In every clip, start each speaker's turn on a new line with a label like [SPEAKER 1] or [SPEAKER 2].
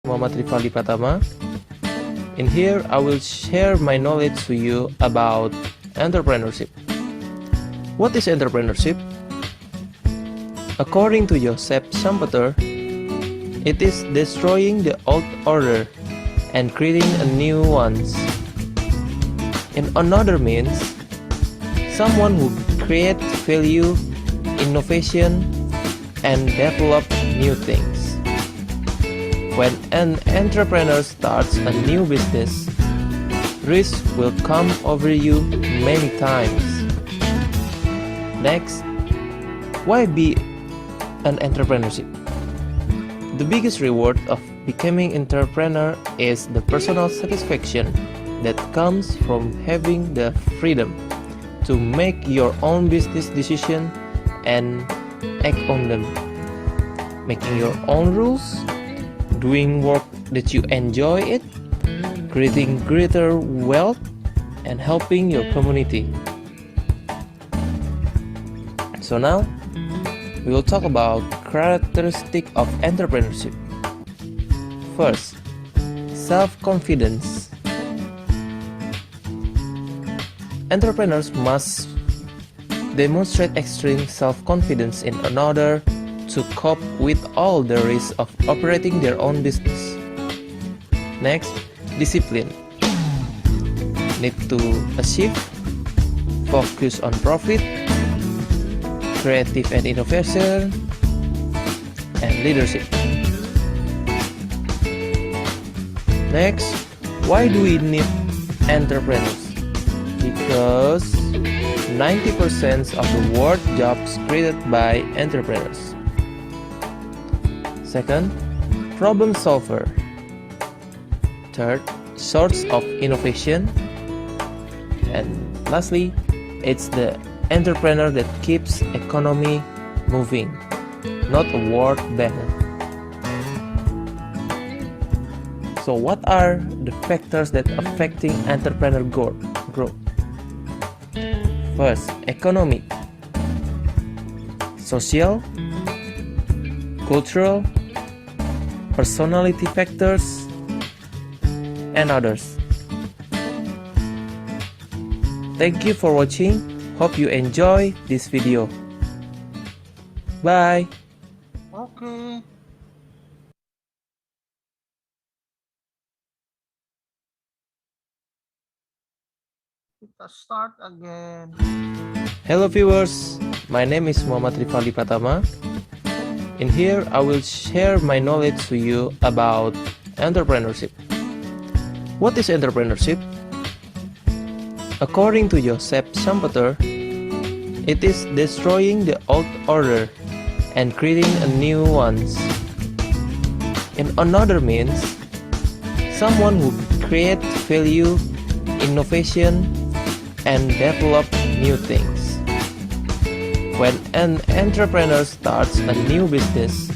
[SPEAKER 1] Muhammad Rifaldi Pratama. In here, I will share my knowledge to you about entrepreneurship. What is entrepreneurship? According to Joseph Schumpeter, it is destroying the old order and creating a new one. In another means, someone who creates value, innovation, and develop new things. When an entrepreneur starts a new business, risk will come over you many times. Next, why be an entrepreneurship? The biggest reward of becoming entrepreneur is the personal satisfaction that comes from having the freedom to make your own business decision and act on them, making your own rules, doing work that you enjoy it, creating greater wealth, and helping your community. So now, we will talk about characteristics of entrepreneurship. First, self-confidence. Entrepreneurs must demonstrate extreme self-confidence in order to cope with all the risks of operating their own business. Next, discipline. Need to achieve, focus on profit, creative and innovation, and leadership. Next, why do we need entrepreneurs? Because 90% of the world jobs created by entrepreneurs. Second, problem solver. Third, source of innovation. And lastly, it's the entrepreneur that keeps economy moving, not a world banner. So what are the factors that affecting entrepreneur growth? First, economic, social, cultural, personality factors, and others. Thank you for watching. Hope you enjoy this video. Bye.
[SPEAKER 2] Okay. Kita start again.
[SPEAKER 1] Hello viewers, my name is Muhammad Rifaldi Pratama. In here, I will share my knowledge to you about entrepreneurship. What is entrepreneurship? According to Joseph Schumpeter, it is destroying the old order and creating a new one. In another means, someone who creates value, innovation, and develop new things. When an entrepreneur starts a new business,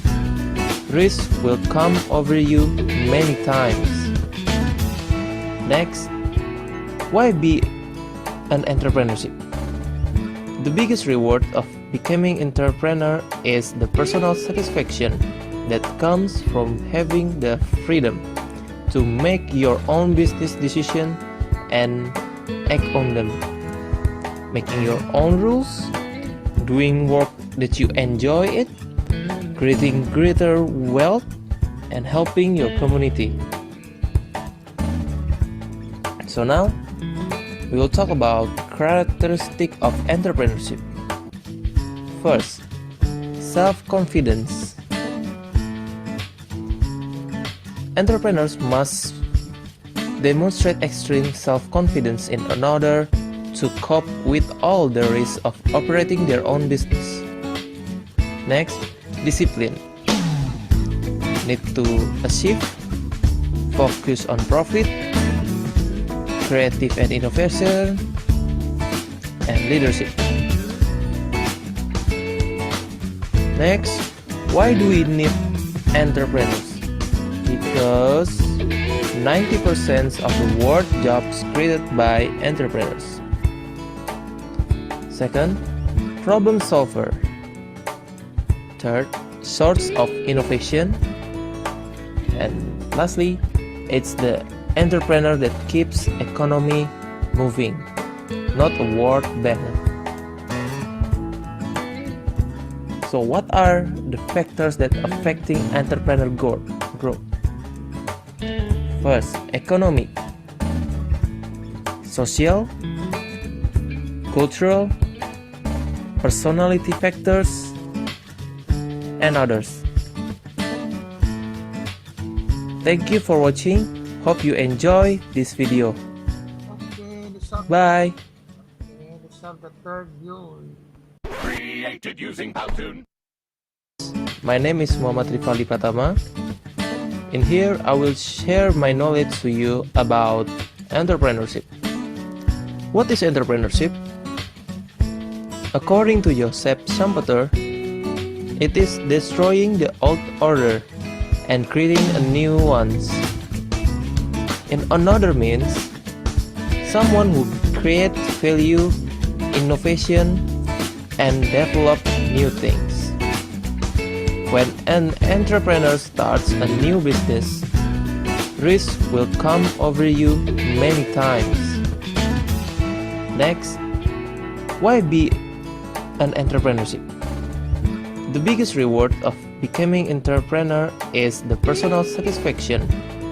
[SPEAKER 1] risk will come over you many times. Next, why be an entrepreneurship? The biggest reward of becoming entrepreneur is the personal satisfaction that comes from having the freedom to make your own business decision and act on them, making your own rules, doing work that you enjoy it, creating greater wealth, and helping your community. So now, we will talk about characteristics of entrepreneurship. First, self-confidence. Entrepreneurs must demonstrate extreme self-confidence in order to cope with all the risks of operating their own business. Next, discipline. Need to achieve, focus on profit, creative and innovation, and leadership. Next, why do we need entrepreneurs? Because 90% of the world jobs created by entrepreneurs. Second, problem solver. Third, source of innovation. And lastly, it's the entrepreneur that keeps economy moving, not a word banner. So what are the factors that affecting entrepreneurial growth? First, economic, social, cultural, personality factors, and others. Thank you for watching. Hope you enjoy this video.
[SPEAKER 2] Okay, let's have,
[SPEAKER 1] Bye.
[SPEAKER 2] okay, let's have the third view.
[SPEAKER 3] Created using Powtoon.
[SPEAKER 1] My name is Muhammad Rifali Pratama. In here, I will share my knowledge to you about entrepreneurship. What is entrepreneurship? According to Joseph Schumpeter, it is destroying the old order and creating a new ones. In another means, someone who creates value, innovation, and develop new things. When an entrepreneur starts a new business, risk will come over you many times. Next, why be an entrepreneurship? The biggest reward of becoming entrepreneur is the personal satisfaction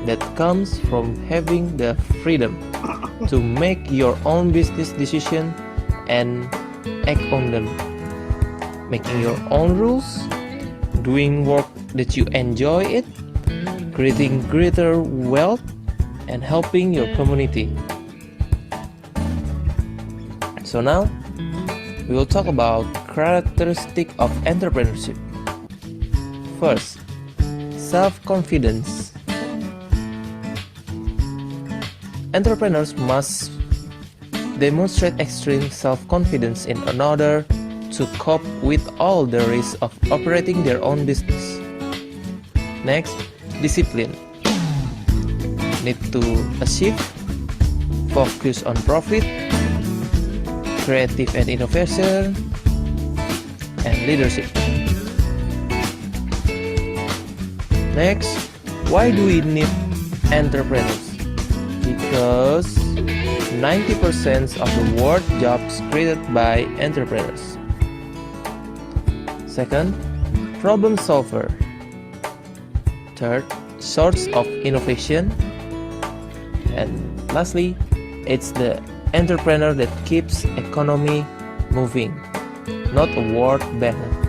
[SPEAKER 1] that comes from having the freedom to make your own business decision and act on them. Making your own rules, doing work that you enjoy it, creating greater wealth, and helping your community. So now, we will talk about characteristics of entrepreneurship. First, self-confidence. Entrepreneurs must demonstrate extreme self-confidence in order to cope with all the risks of operating their own business. Next, discipline. Need to achieve, focus on profit, creative and innovation, and leadership. Next, why do we need entrepreneurs? Because 90% of the world jobs created by entrepreneurs. Second, problem solver. Third, source of innovation. And lastly, it's the entrepreneur that keeps economy moving, not a word banner.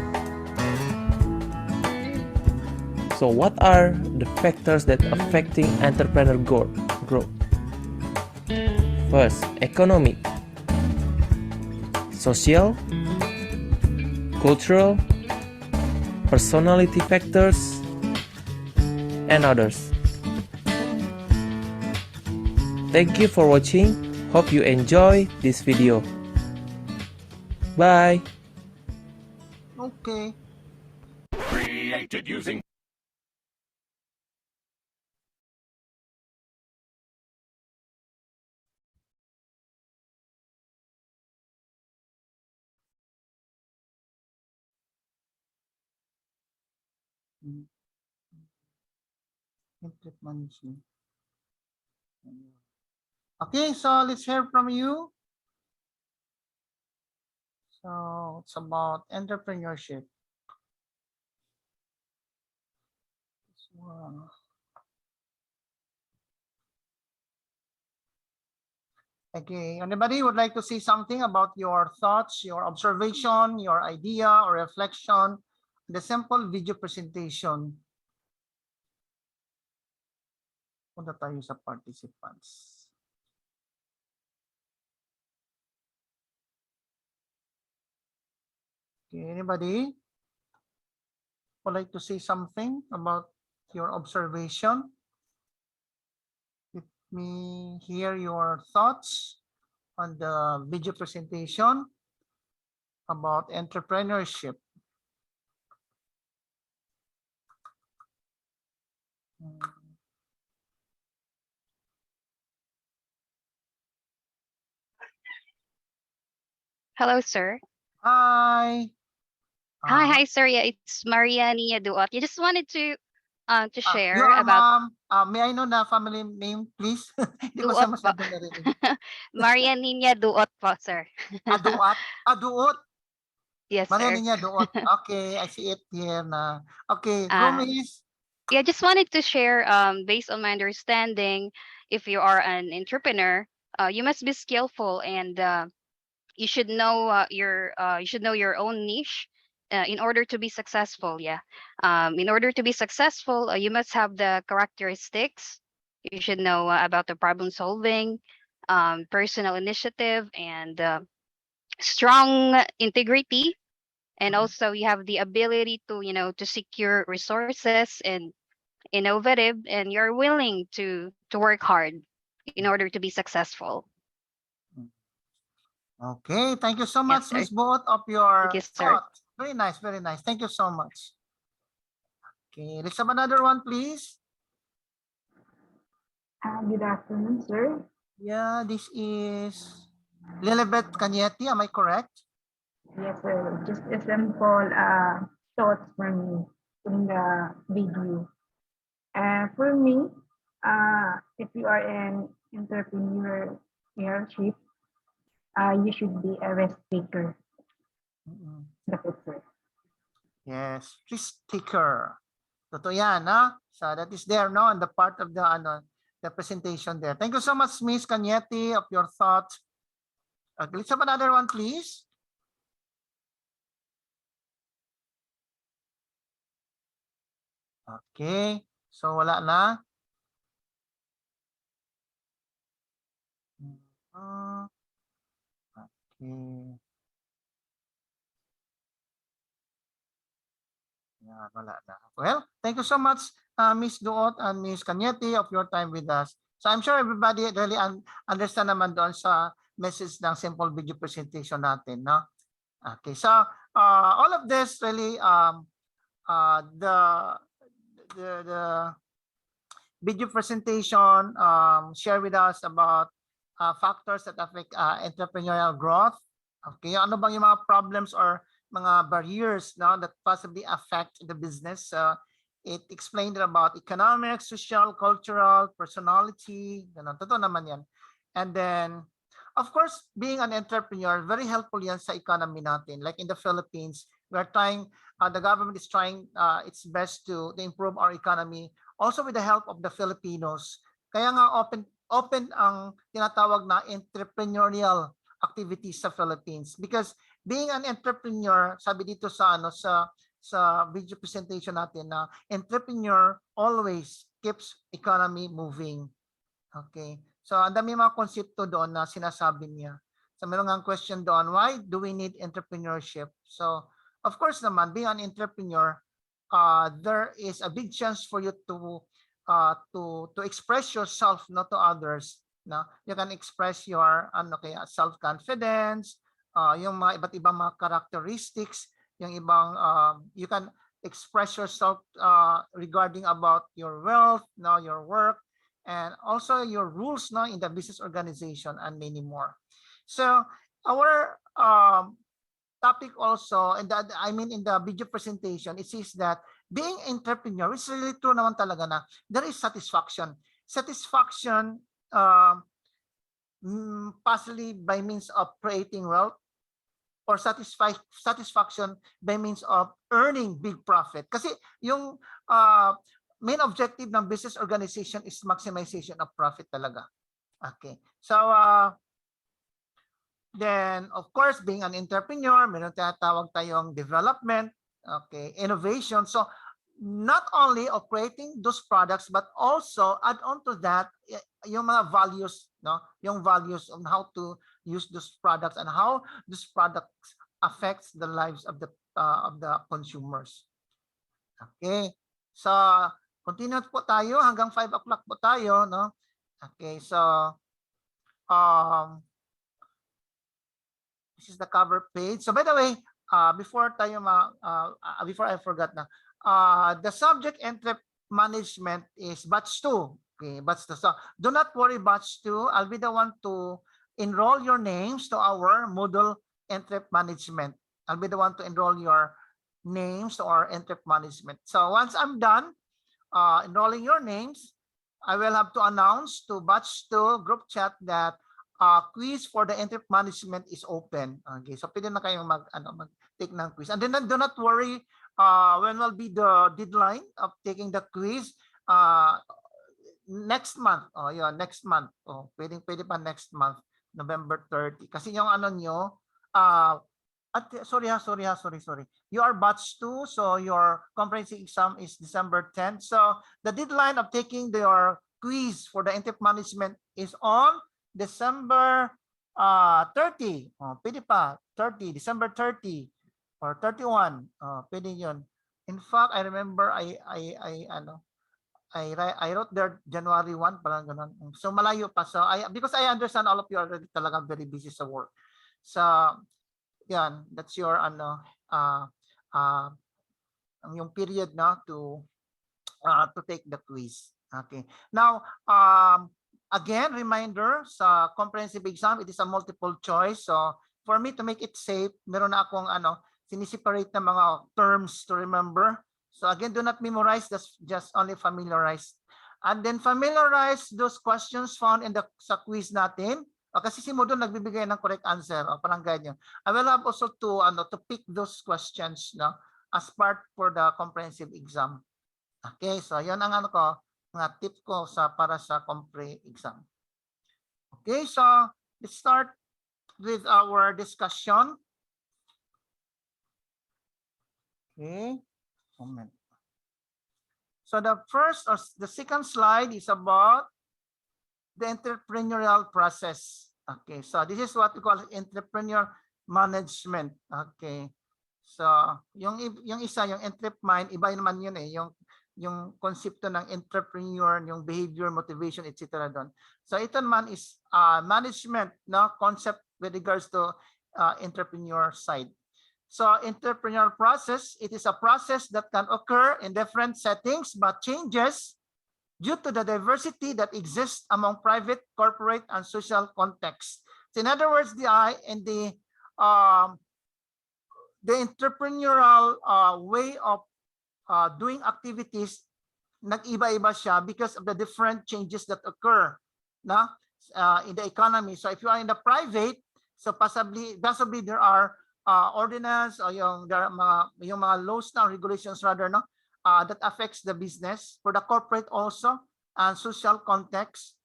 [SPEAKER 1] So what are the factors that affecting entrepreneurial growth? First, economic, social, cultural, personality factors, and others. Thank you for watching. Hope you enjoy this video. Bye.
[SPEAKER 2] Okay.
[SPEAKER 3] Created using
[SPEAKER 2] Mm, Input management. Okay, so let's hear from you. So it's about entrepreneurship. So, okay, anybody would like to say something about your thoughts, your observation, your idea or reflection, the simple video presentation. Punta tayo sa participants. Okay, anybody would like to say something about your observation? Let me hear your thoughts on the video presentation about entrepreneurship.
[SPEAKER 4] Hello, sir.
[SPEAKER 2] Hi.
[SPEAKER 4] Hi,
[SPEAKER 2] Uh,
[SPEAKER 4] hi, sir. Yeah, it's Mariani Duot. You just wanted to. To
[SPEAKER 2] You
[SPEAKER 4] share
[SPEAKER 2] are
[SPEAKER 4] about
[SPEAKER 2] ma'am. May I know na family name, please? Hindi ko siya
[SPEAKER 4] Duot po.
[SPEAKER 2] masyado narinig.
[SPEAKER 4] Marianinya Duot po, sir.
[SPEAKER 2] Aduat? Aduot.
[SPEAKER 4] Yes,
[SPEAKER 2] Maria
[SPEAKER 4] sir.
[SPEAKER 2] Niña Duot. Okay, I see it here na. Okay, go
[SPEAKER 4] Uh,
[SPEAKER 2] miss.
[SPEAKER 4] yeah, just wanted to share, based on my understanding, if you are an entrepreneur, you must be skillful, and you should know your own niche in order to be successful. Yeah. In order to be successful, you must have the characteristics. You should know about the problem solving, personal initiative, and strong integrity. And
[SPEAKER 2] Mhm.
[SPEAKER 4] also you have the ability to, to secure resources and innovative, and you're willing to work hard in order to be successful.
[SPEAKER 2] Okay, thank you so
[SPEAKER 4] Yes,
[SPEAKER 2] much,
[SPEAKER 4] sir.
[SPEAKER 2] Miss Boat, of
[SPEAKER 4] Thank you,
[SPEAKER 2] your
[SPEAKER 4] sir.
[SPEAKER 2] thought. Very nice, very nice. Thank you so much. Okay, let's have another one, please.
[SPEAKER 5] Good afternoon, sir.
[SPEAKER 2] Yeah, this is Lilibet Cañete. Am I correct?
[SPEAKER 5] Yes, sir. Just a simple thoughts from me in the video. For me, if you are an entrepreneurship, you should be a risk taker.
[SPEAKER 2] Mm-mm.
[SPEAKER 5] That's it, sir.
[SPEAKER 2] Yes, risk taker. Totoo yan, ha? So that is there, no, on the part of the the presentation there. Thank you so much, Miss Cañete, of your thought. Okay, let's have another one, please. Okay, so wala na. Okay. Yeah, wala na. Well, thank you so much, Miss Duot and Miss Cañete, of your time with us. So I'm sure everybody really understand naman doon sa message ng simple video presentation natin, no? Okay, so all of this really the the video presentation share with us about factors that affect entrepreneurial growth. Okay, ano bang yung mga problems or mga barriers, no, that possibly affect the business? It explained about economic, social, cultural, personality. Ganun. Totoo naman yan. And then, of course, being an entrepreneur, very helpful yan sa economy natin. Like in the Philippines, we're trying, the government is trying its best to improve our economy, also with the help of the Filipinos. Kaya nga open ang tinatawag na entrepreneurial activities sa Philippines, because being an entrepreneur, sabi dito sa sa video presentation natin, na entrepreneur always keeps economy moving. Okay, so ang dami mga konsepto doon na sinasabi niya. So meron nga question doon, why do we need entrepreneurship? So of course naman, being an entrepreneur, there is a big chance for you to express yourself, not to others. No, you can express your kaya self confidence, yung mga iba't ibang mga characteristics, yung ibang you can express yourself regarding about your wealth, no, your work, and also your rules, no, in the business organization, and many more. So our topic also, and I mean in the video presentation, it says that being entrepreneur, it's really true naman talaga na there is satisfaction. Satisfaction possibly by means of creating wealth, or satisfaction by means of earning big profit. Kasi yung main objective ng business organization is maximization of profit talaga. Okay. So then of course, being an entrepreneur, meron tinatawag tayong development, okay, innovation. So not only of creating those products, but also add on to that yung mga values, no, yung values on how to use those products and how those products affects the lives of the consumers. Okay, so continue po tayo hanggang 5 o'clock po tayo, no? Okay, so this is the cover page. So by the way, before before I forgot na, the subject management is batch 2. Okay, batch 2. So do not worry, batch 2. I'll be the one to enroll your names to our module management. I'll be the one to enroll your names to our management. So once I'm done, enrolling your names, I will have to announce to batch 2 group chat that quiz for the entrep management is open. Okay, so pwede na kayong mag-take ng quiz. And then do not worry when will be the deadline of taking the quiz. Next month. Next month. Pwede pa next month, November 30. Kasi yung ano nyo, sorry. You are batch 2, so your comprehensive exam is December 10. So the deadline of taking your quiz for the entrep management is on December 30. Pwede pa, 30, December 30 or 31. Pwede yun. In fact, I remember I wrote there January 1, parang ganun. So malayo pa. So because I understand all of you are already talaga very busy sa work. So yan, that's your yung period na to take the quiz. Okay. Now, again, reminder sa comprehensive exam, it is a multiple choice. So for me to make it safe, meron na akong siniseparate na mga terms to remember. So again, do not memorize, just only familiarize. And then familiarize those questions found in sa quiz natin. Kasi si Modo nagbibigay ng correct answer. Parang ganyan. I will have also to pick those questions as part for the comprehensive exam. Okay, so yan ang mga tip ko para sa compre exam. Okay, so let's start with our discussion. Okay, moment. So the second slide is about the entrepreneurial process. Okay, so this is what we call entrepreneurial management. Okay, so yung isa, yung entrep mind, iba naman yun yung konsepto ng entrepreneur, yung behavior, motivation, etc. doon. So ito naman is management concept with regards to entrepreneur side. So entrepreneurial process, it is a process that can occur in different settings but changes due to the diversity that exists among private, corporate, and social contexts. So in other words, the entrepreneurial way of doing activities, nag-iba-iba siya because of the different changes that occur in the economy. So if you are in the private, so possibly there are ordinance or yung mga laws na regulations rather that affects the business. For the corporate also and social context.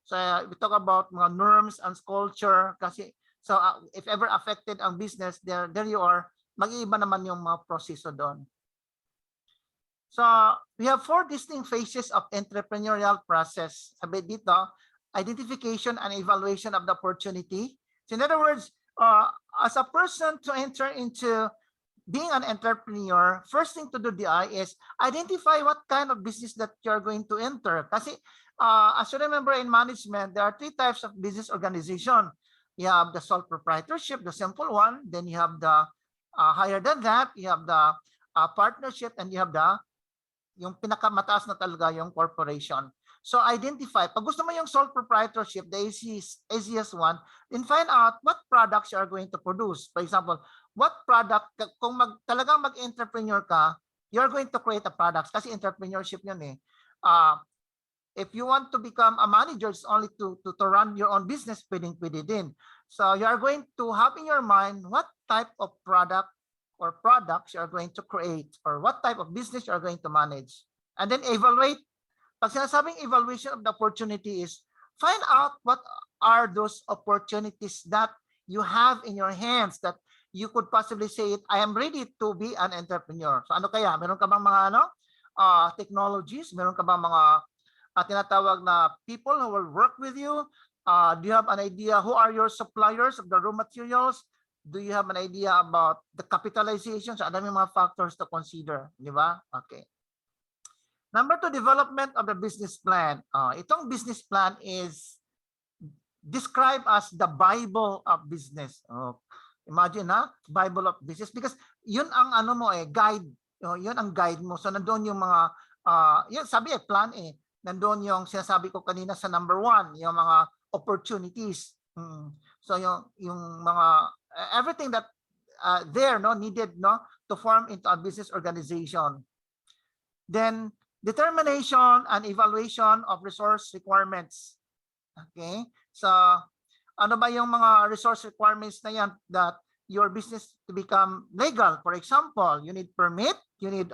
[SPEAKER 2] So we talk about mga norms and culture kasi so if ever affected ang business, there you are, mag-iiba naman yung mga proseso doon. So we have 4 distinct phases of entrepreneurial process. Sabi dito, identification and evaluation of the opportunity. So in other words, as a person to enter into being an entrepreneur, first thing to do is identify what kind of business that you're going to enter. Kasi as you remember in management, there are 3 types of business organization. You have the sole proprietorship, the simple one. Then you have the higher than that, you have the partnership, and you have yung pinakamataas na talaga yung corporation. So identify, pag gusto mo yung sole proprietorship, the easiest one, then find out what products you are going to produce. For example, what product, kung talagang mag-entrepreneur ka, you're going to create a product kasi entrepreneurship yun eh. If you want to become a manager, it's only to run your own business, pwede din. So you are going to have in your mind what type of product or products you are going to create or what type of business you are going to manage. And then evaluate. Pag sinasabing evaluation of the opportunity is find out what are those opportunities that you have in your hands that you could possibly say, I am ready to be an entrepreneur. So ano kaya? Meron ka bang mga technologies? Meron ka bang mga tinatawag na people who will work with you? Do you have an idea who are your suppliers of the raw materials? Do you have an idea about the capitalization? So, adaming mga factors to consider. Di ba? Okay. Number 2, development of the business plan. Itong business plan is described as the Bible of business. Imagine Bible of business because yun ang guide. Yun ang guide mo. So, nandoon yung mga, yun sabi plan nandoon yung sinasabi ko kanina sa number 1, yung mga opportunities. So, yung mga, everything that needed to form into a business organization. Then determination and evaluation of resource requirements. Okay? So, ano ba yung mga resource requirements na yan that your business to become legal? For example, you need permit, you need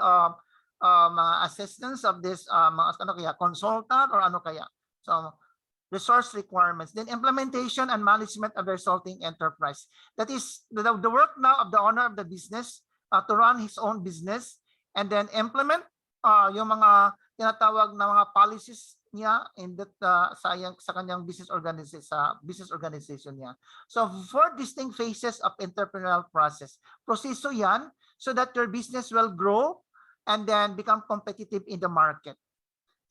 [SPEAKER 2] mga assistance of this mga ano kaya, consultant or ano kaya. So, resource requirements. Then implementation and management of the resulting enterprise. That is the work now of the owner of the business to run his own business and then implement yung mga tinatawag na mga policies niya in that sa kanyang business organization niya. So 4 distinct phases of entrepreneurial process. Proseso yan so that your business will grow and then become competitive in the market.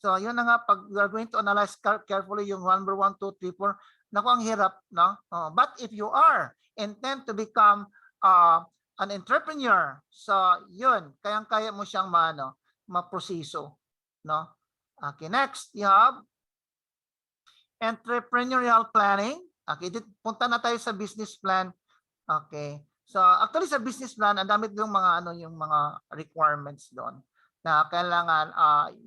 [SPEAKER 2] So yun na nga, pag we are going to analyze carefully yung number 1, 2, 3, 4, naku, ang hirap, no? But if you are intent to become an entrepreneur, so yun, kayang-kaya mo siyang maproseso, no? Okay, next, you have entrepreneurial planning. Okay, punta na tayo sa business plan. Okay. So actually sa business plan, ang dami yung mga yung mga requirements doon na kailangan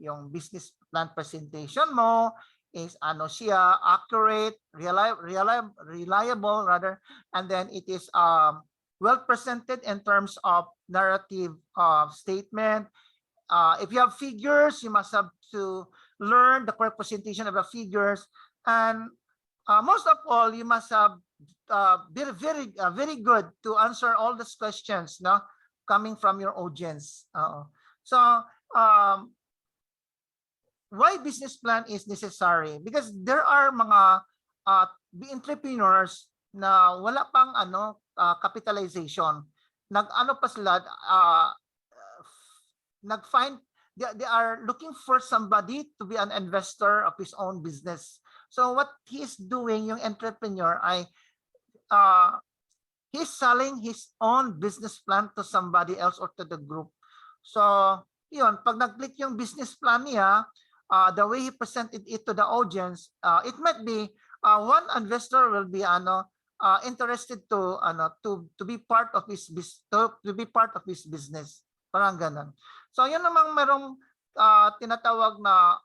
[SPEAKER 2] yung business plan presentation mo is siya accurate, reliable rather, and then it is well presented in terms of narrative statement. If you have figures, you must have to learn the correct presentation of the figures, and most of all, you must have very good to answer all these questions, no, coming from your audience. So why business plan is necessary? Because there are mga entrepreneurs na wala pang capitalization. Pa sila nag-find they are looking for somebody to be an investor of his own business. So what he is doing, yung entrepreneur, ay he's selling his own business plan to somebody else or to the group. So yun, pag nag-click yung business plan niya, the way he presented it to the audience, it might be one investor will be interested to be part of his business. Parang ganun. So yun namang merong tinatawag na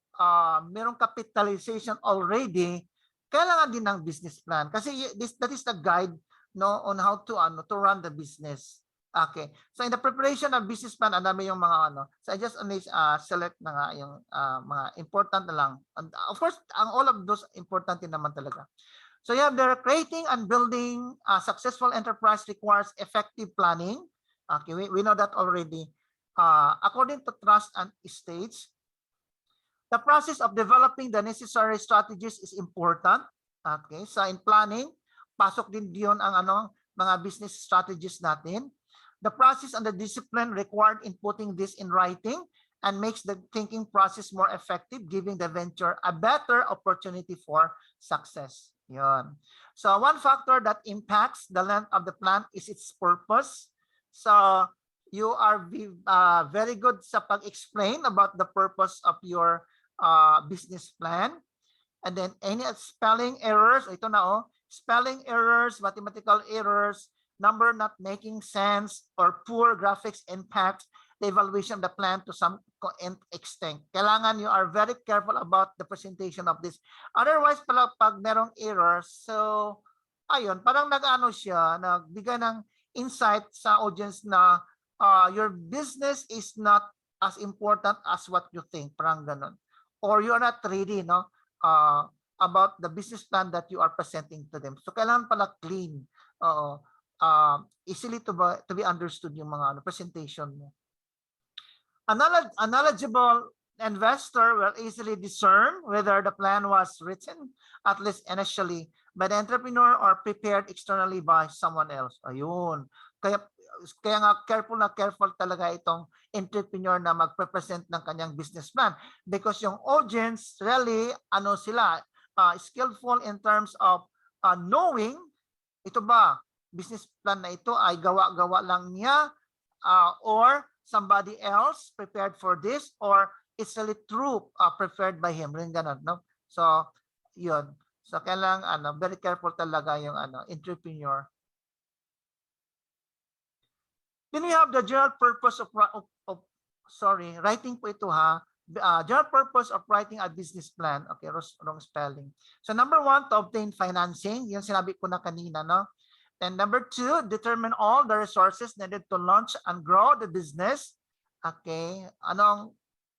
[SPEAKER 2] merong capitalization already, kailangan din ng business plan kasi that is the guide, no, on how to run the business. Okay. So in the preparation of business plan, ang dami yung mga so I just select na nga yung mga important na lang. And of course, all of those important din naman talaga. So you have the creating and building a successful enterprise requires effective planning. Okay, we know that already. According to Trust and Estates, the process of developing the necessary strategies is important. Okay, so in planning, pasok din diyon ang mga business strategies natin. The process and the discipline required in putting this in writing and makes the thinking process more effective, giving the venture a better opportunity for success. Yun. So one factor that impacts the length of the plan is its purpose. So you are very good sa pag-explain about the purpose of your business plan. And then any spelling errors, ito na spelling errors, mathematical errors, number not making sense, or poor graphics impact the evaluation of the plan to some extent. Kailangan you are very careful about the presentation of this. Otherwise, pag merong errors, so ayun, parang siya, nagbigay ng insight sa audience na your business is not as important as what you think, parang ganun. Or you are not ready, no, about the business plan that you are presenting to them. So kailangan pala clean, easily to be understood yung mga presentation mo. A knowledgeable investor will easily discern whether the plan was written, at least initially, by the entrepreneur or prepared externally by someone else. Ayun. Kaya nga careful talaga itong entrepreneur na magpe-present ng kanyang business plan because yung audience really sila skillful in terms of knowing ito ba business plan na ito ay gawa-gawa lang niya or somebody else prepared for this or it's really true prepared by him, rin ganun, no? So yun, so kailangan very careful talaga yung entrepreneur. Then we have the general purpose of writing po ito general purpose of writing a business plan. Okay, wrong spelling. So number 1, to obtain financing. Yung sinabi ko na kanina, no? And number 2, determine all the resources needed to launch and grow the business. Okay, anong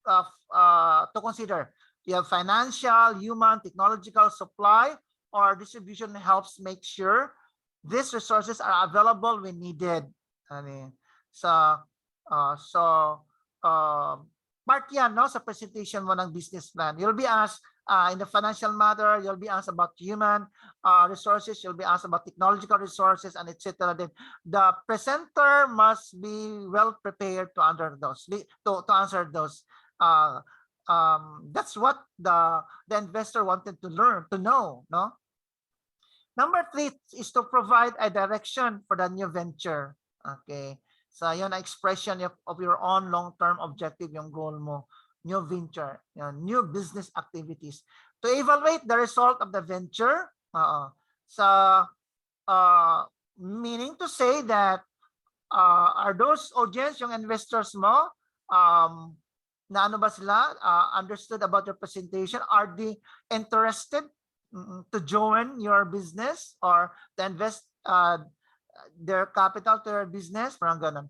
[SPEAKER 2] to consider? You have financial, human, technological, supply, or distribution helps make sure these resources are available when needed. Part yan, no, sa presentation mo ng business plan. You'll be asked in the financial matter, you'll be asked about human resources, you'll be asked about technological resources, and etc. Then the presenter must be well prepared to answer those. That's what the investor wanted to learn, to know, no? Number 3 is to provide a direction for the new venture. Okay. So, yun ang expression of your own long-term objective, yung goal mo, new venture, new business activities. To evaluate the result of the venture, meaning to say that, are those audience, yung investors mo, na ano ba sila, understood about your presentation? Are they interested to join your business or to invest their capital to your business? Parang ganun.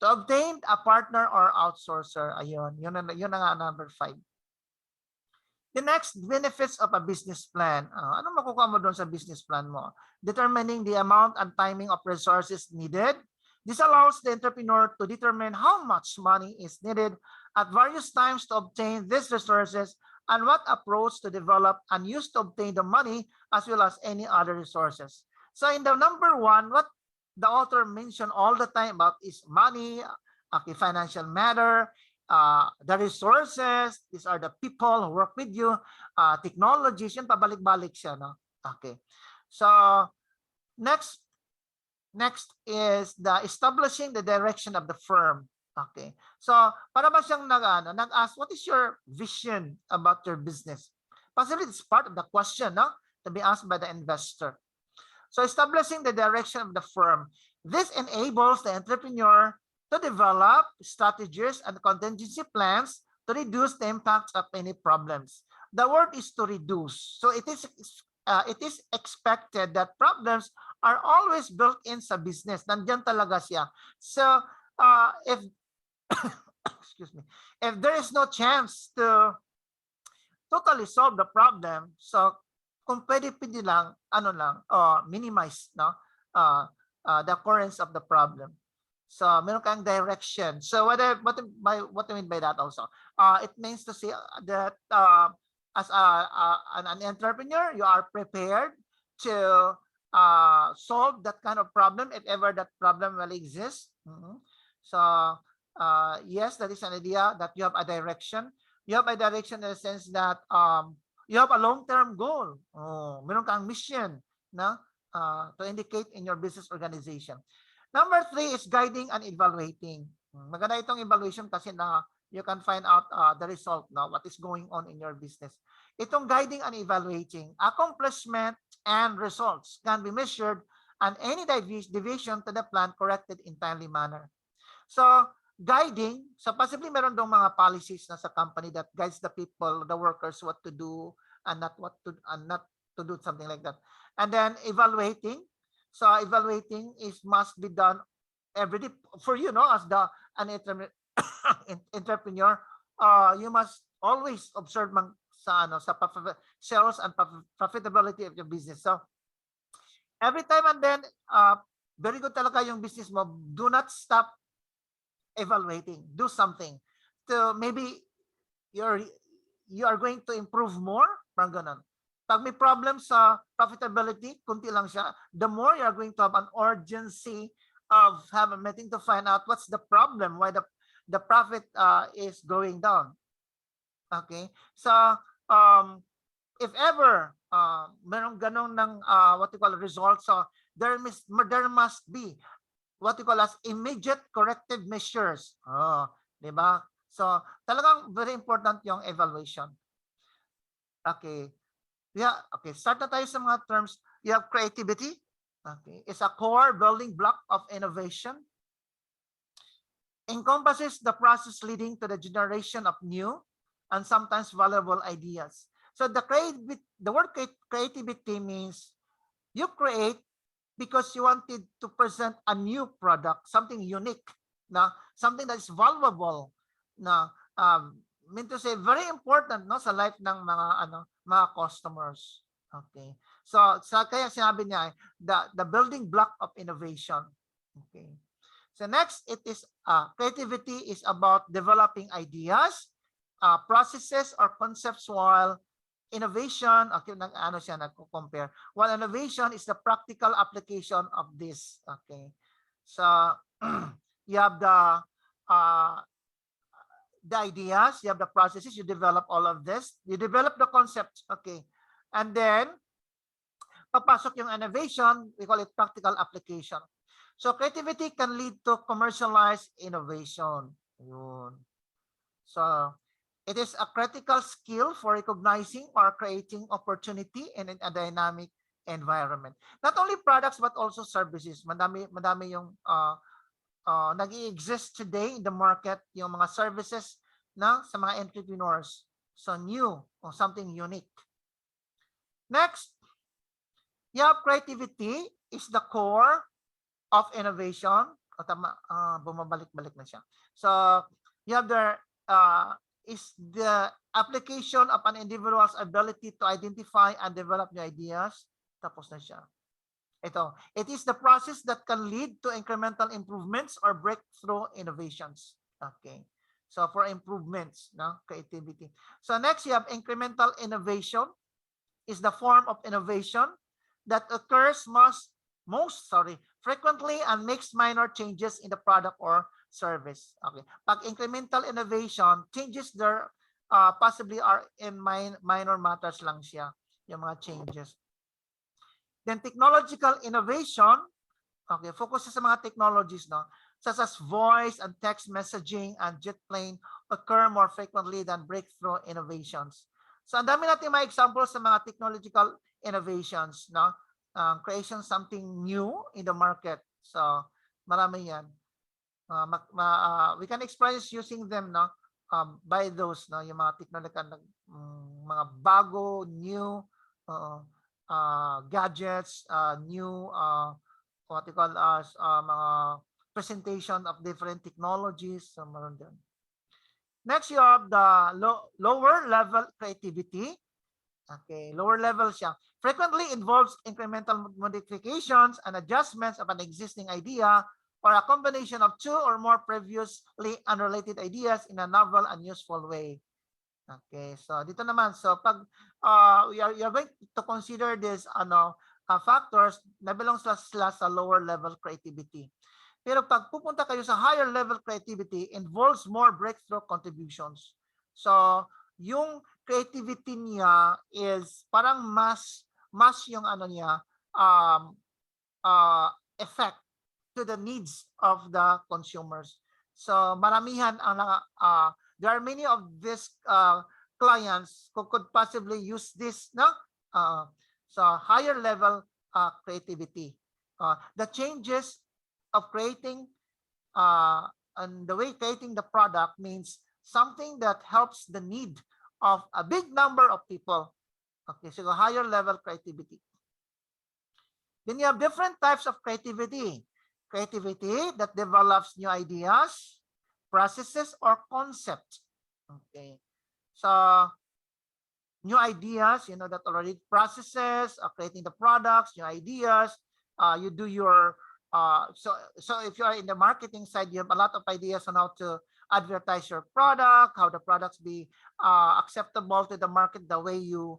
[SPEAKER 2] To obtain a partner or outsourcer. Ayun, yun na nga number 5. The next, benefits of a business plan. Anong makukuha mo doon sa business plan mo? Determining the amount and timing of resources needed. This allows the entrepreneur to determine how much money is needed at various times to obtain these resources and what approach to develop and use to obtain the money as well as any other resources. So in the number 1, what the author mentioned all the time about is money, okay, financial matter, the resources, these are the people who work with you, technologies, yun pabalik-balik siya, no? Okay. So next is the establishing the direction of the firm. Okay. So, para ba siyang nag-ask, what is your vision about your business? Possibly it's part of the question, no? To be asked by the investor. So, establishing the direction of the firm. This enables the entrepreneur to develop strategies and contingency plans to reduce the impact of any problems. The word is to reduce. So, it is expected that problems are always built in sa business. Nandiyan talaga siya. So, if excuse me, if there is no chance to totally solve the problem, so kung pwede lang, minimize, no, the occurrence of the problem. So meron kang direction. So what I mean by that also, it means to say that as an entrepreneur, you are prepared to solve that kind of problem if ever that problem will exist. So yes, that is an idea that you have a direction. You have a direction in the sense that you have a long-term goal. Meron kang mission, no? To indicate in your business organization. Number 3 is guiding and evaluating. Maganda itong evaluation kasi na you can find out the result, no? What is going on in your business. Itong guiding and evaluating, accomplishment and results can be measured and any deviation to the plan corrected in timely manner. So, guiding, so possibly meron dong mga policies na sa company that guides the people, the workers, what to do and not to do, something like that. And then evaluating. So evaluating must be done every day for you, no? As an entrepreneur, you must always observe sa sales and profitability of your business. So every time and then, very good talaga yung business mo. Do not stop evaluating. Do something to maybe you are going to improve more. Parang ganun. Pag may problem sa profitability, kunti lang siya. The more you are going to have an urgency of having to find out what's the problem, why the profit is going down. Okay, so if ever merong ganong ng what you call results, so there must be what you call as immediate corrective measures. Di ba? So talagang very important yung evaluation. Okay. Yeah, okay. Start na tayo sa mga terms. You have creativity. Okay. It's a core building block of innovation. Encompasses the process leading to the generation of new, and sometimes valuable ideas. So the word creativity means you create because you wanted to present a new product, something unique, na something that is valuable, na mean to say very important no sa life ng mga customers. Okay. So kaya sinabi niya the building block of innovation. Okay. So next, it is creativity is about developing ideas, processes or concepts, while innovation, okay, siya nagko-compare. While innovation is the practical application of this. Okay. So you have the ideas, you have the processes, you develop all of this, you develop the concepts, okay. And then papasok yung innovation, we call it practical application. So creativity can lead to commercialized innovation. Yun. So it is a critical skill for recognizing or creating opportunity in a dynamic environment. Not only products but also services. Madami yung nag-i-exist today in the market, yung mga services na sa mga entrepreneurs. So new or something unique. Next, creativity is the core of innovation. Bumabalik-balik na siya. So you have is the application of an individual's ability to identify and develop new ideas. Tapos na siya. It is the process that can lead to incremental improvements or breakthrough innovations. Okay. So for improvements, no, creativity. So next, you have incremental innovation is the form of innovation that occurs most frequently and makes minor changes in the product or service. Okay. Pag incremental innovation, changes there possibly are in minor matters lang siya, yung mga changes. Then technological innovation, okay, focus sa mga technologies, no, such as voice and text messaging and jet plane occur more frequently than breakthrough innovations. So ang dami natin mga examples sa mga technological innovations, no, creation something new in the market. So marami yan. We can experience using them, no, by those, no, yung mga technological, mga bago, new, gadgets, new what you call as mga presentation of different technologies. So meron din. Next, you have the lower level creativity. Okay, lower level siya. Frequently involves incremental modifications and adjustments of an existing idea or a combination of two or more previously unrelated ideas in a novel and useful way. Okay, so dito naman, so pag you're going to consider this factors na belong sila sa lower level creativity. Pero pag pupunta kayo sa higher level creativity, involves more breakthrough contributions. So yung creativity niya is parang mas yung effect to the needs of the consumers. So maramihan ang there are many of these clients who could possibly use this, no? So higher level creativity. The changes of creating and the way creating the product means something that helps the need of a big number of people. Okay, so higher level creativity. Then you have different types of creativity. Creativity that develops new ideas, processes, or concepts. Okay, so new ideas, you know that already. Processes, creating the products, new ideas. You do your so if you are in the marketing side, you have a lot of ideas on how to advertise your product, how the products be acceptable to the market, the way you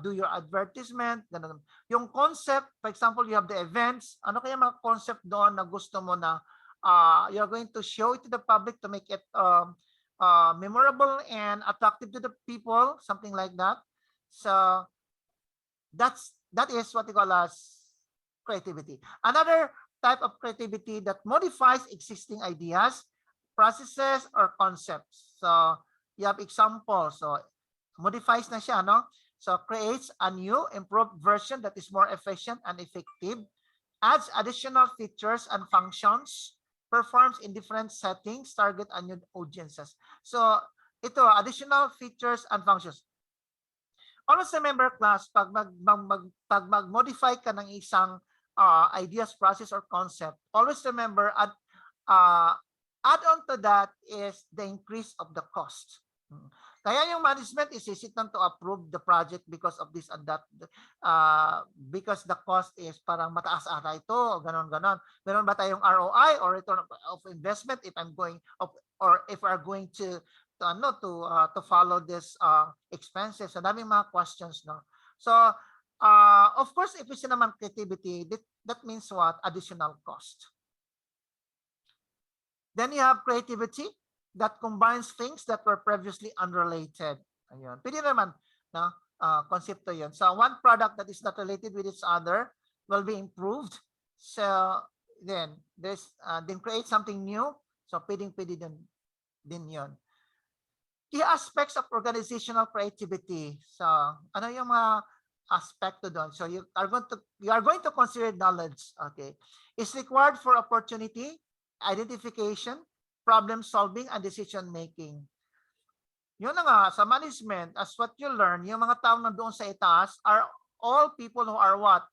[SPEAKER 2] do your advertisement. Ganun. Yung concept, for example, you have the events. Ano kaya mga concept doon na gusto mo na you're going to show it to the public to make it memorable and attractive to the people, something like that. So that is what we call as creativity. Another type of creativity that modifies existing ideas, processes, or concepts. So you have examples. So modifies na siya, no? So creates a new, improved version that is more efficient and effective, adds additional features and functions, performs in different settings, target a new audiences. So ito, additional features and functions. Always remember, class, pag mag-modify ka ng isang ideas, process, or concept, always remember, add on to that is the increase of the cost. Kaya yung management is hesitant to approve the project because of this and that, because the cost is parang mataas ata ito, ganon. Meron ba tayong ROI or return of investment if I'm going or if we're going to follow this expenses? So daming mga questions, no? So of course, if we see naman creativity, that means what? Additional cost. Then you have creativity that combines things that were previously unrelated. Ayun. Pwede naman, no? Konsepto yun. So one product that is not related with each other will be improved. So then create something new. So pwede din yun. Key aspects of organizational creativity. So ano yung mga aspekto doon? So you are going to consider knowledge. Okay, it's required for opportunity, identification, problem solving, and decision making. Yun na nga, sa management, as what you learn, yung mga taong nandoon sa itaas are all people who are what?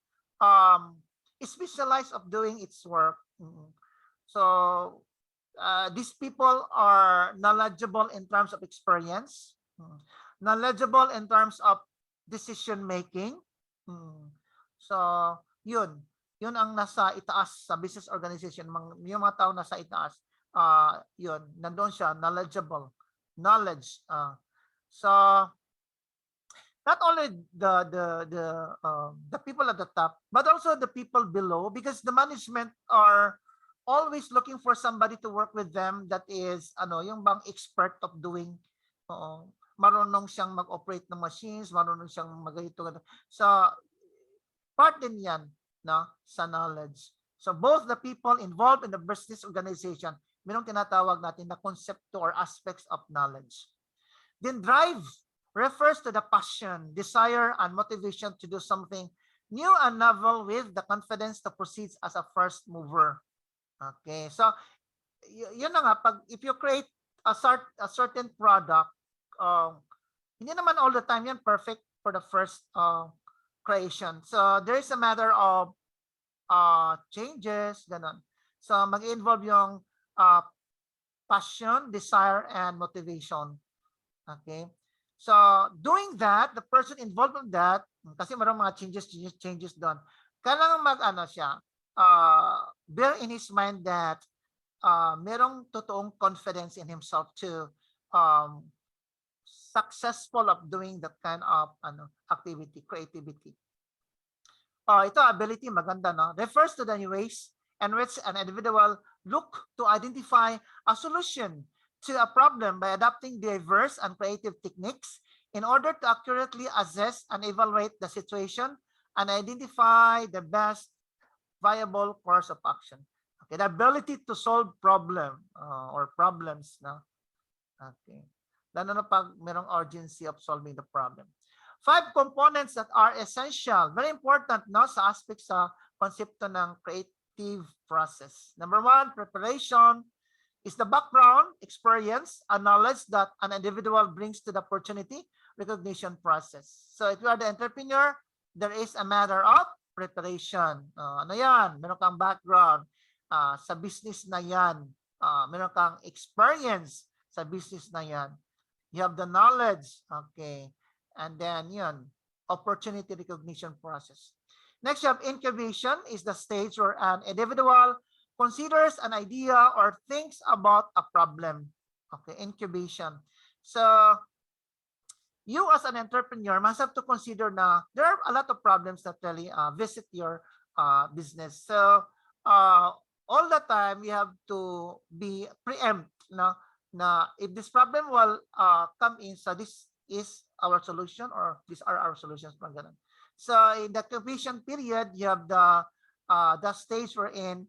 [SPEAKER 2] Specialized of doing its work. So these people are knowledgeable in terms of experience, knowledgeable in terms of decision making. So yun ang nasa itaas sa business organization, yung mga tao nasa itaas, yun, nandoon siya, knowledge. So not only the people at the top, but also the people below, because the management are always looking for somebody to work with them that is yung bang expert of doing, marunong siyang mag-operate ng machines, marunong siyang magayito. So part din yan, no, sa knowledge. So both the people involved in the business organization, mayroong tinatawag natin na concepto or aspects of knowledge. Then drive refers to the passion, desire, and motivation to do something new and novel with the confidence to proceed as a first mover. Okay, so yun na nga, if you create a certain product, hindi naman all the time yan perfect for the first creation. So there is a matter of changes, ganon. So mag-involve yung passion, desire, and motivation. Okay, so doing that, the person involved in that, kasi marang mga changes doon, kailangan siya, bear in his mind that merong totoong confidence in himself to successful of doing that kind of activity, creativity. Ito, ability, maganda, no? Refers to the ways in which an individual look to identify a solution to a problem by adopting diverse and creative techniques in order to accurately assess and evaluate the situation and identify the best viable course of action. Okay, the ability to solve problem or problems, no? Okay, lalo na pag merong urgency of solving the problem. 5 components that are essential, very important, no, sa aspect sa konsepto ng creative process. Number 1, preparation is the background, experience, and knowledge that an individual brings to the opportunity recognition process. So if you are the entrepreneur, there is a matter of preparation. Ano yan? Meron kang background sa business na yan. Meron kang experience sa business na yan. You have the knowledge. Okay. And then yun, opportunity recognition process. Next, you have incubation is the stage where an individual considers an idea or thinks about a problem. Okay, incubation. So you as an entrepreneur must have to consider na there are a lot of problems that really visit your business. So all the time you have to be preempt, no? Na if this problem will come in, so this is our solution or these are our solutions. So in the incubation period, you have the stage we're in.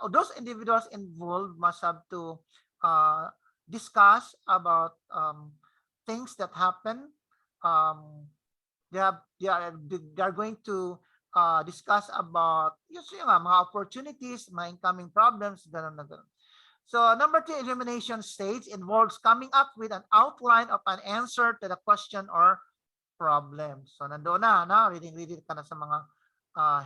[SPEAKER 2] Those individuals involved must have to discuss about things that happen. They are going to discuss about yung mga opportunities, mga incoming problems, ganun na ganun. So number 2, elimination stage involves coming up with an outline of an answer to the question or problem. So nandoon na, reading ka na sa mga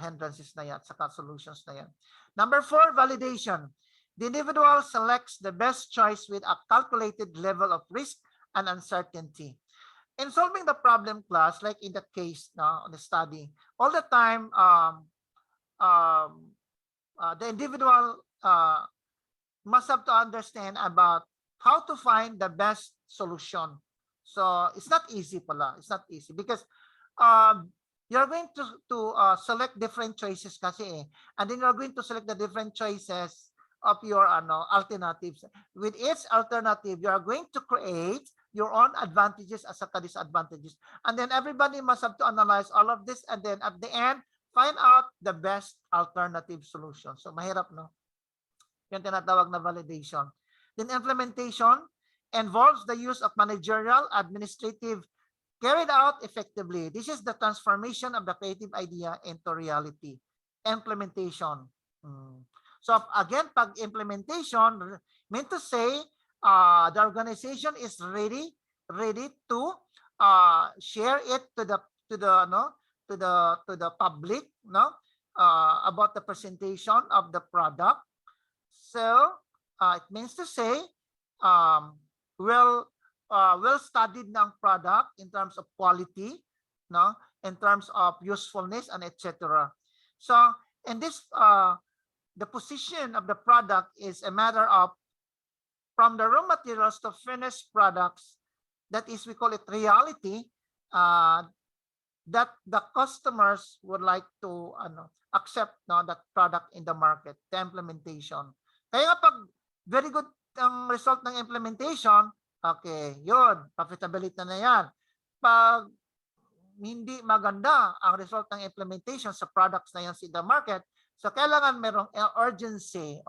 [SPEAKER 2] hindrances na yan, saka solutions na yan. Number 4, validation. The individual selects the best choice with a calculated level of risk and uncertainty. In solving the problem, class, like in the case on the study, all the time the individual must have to understand about how to find the best solution. So it's not easy pala. It's not easy because you're going to select different choices kasi and then you're going to select the different choices of your alternatives. With each alternative, you are going to create your own advantages as a disadvantages. And then everybody must have to analyze all of this and then at the end, find out the best alternative solution. So mahirap, no? Yung tinatawag na validation. Then implementation involves the use of managerial, administrative, carried out effectively. This is the transformation of the creative idea into reality. Implementation. So again, pag implementation, meant to say the organization is ready to share it to the public, about the presentation of the product. So it means to say well studied ng product in terms of quality, in terms of usefulness and etc. So in this the position of the product is a matter of from the raw materials to finished products, that is, we call it reality, that the customers would like to accept that product in the market, the implementation. Kaya pag very good ang result ng implementation, okay, yun, profitability na yan. Pag hindi maganda ang result ng implementation sa products na yan sa the market, so kailangan merong urgency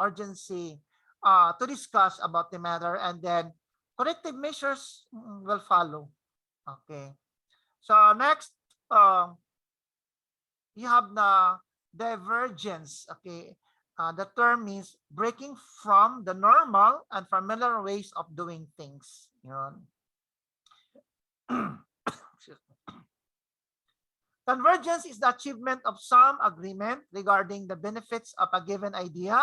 [SPEAKER 2] to discuss about the matter and then corrective measures will follow. Okay. So next, you have the divergence. Okay. The term means breaking from the normal and familiar ways of doing things. Yun. Convergence is the achievement of some agreement regarding the benefits of a given idea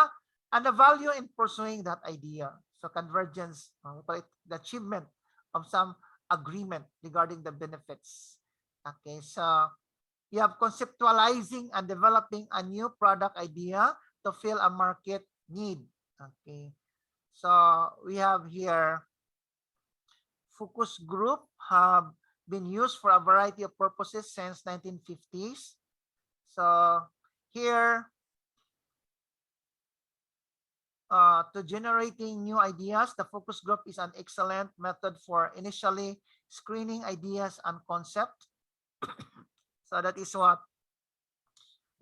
[SPEAKER 2] and the value in pursuing that idea. So convergence, the achievement of some agreement regarding the benefits. Okay, so you have conceptualizing and developing a new product idea to fill a market need. Okay, so we have here focus group have been used for a variety of purposes since 1950s. So here, to generating new ideas, the focus group is an excellent method for initially screening ideas and concept. So that is what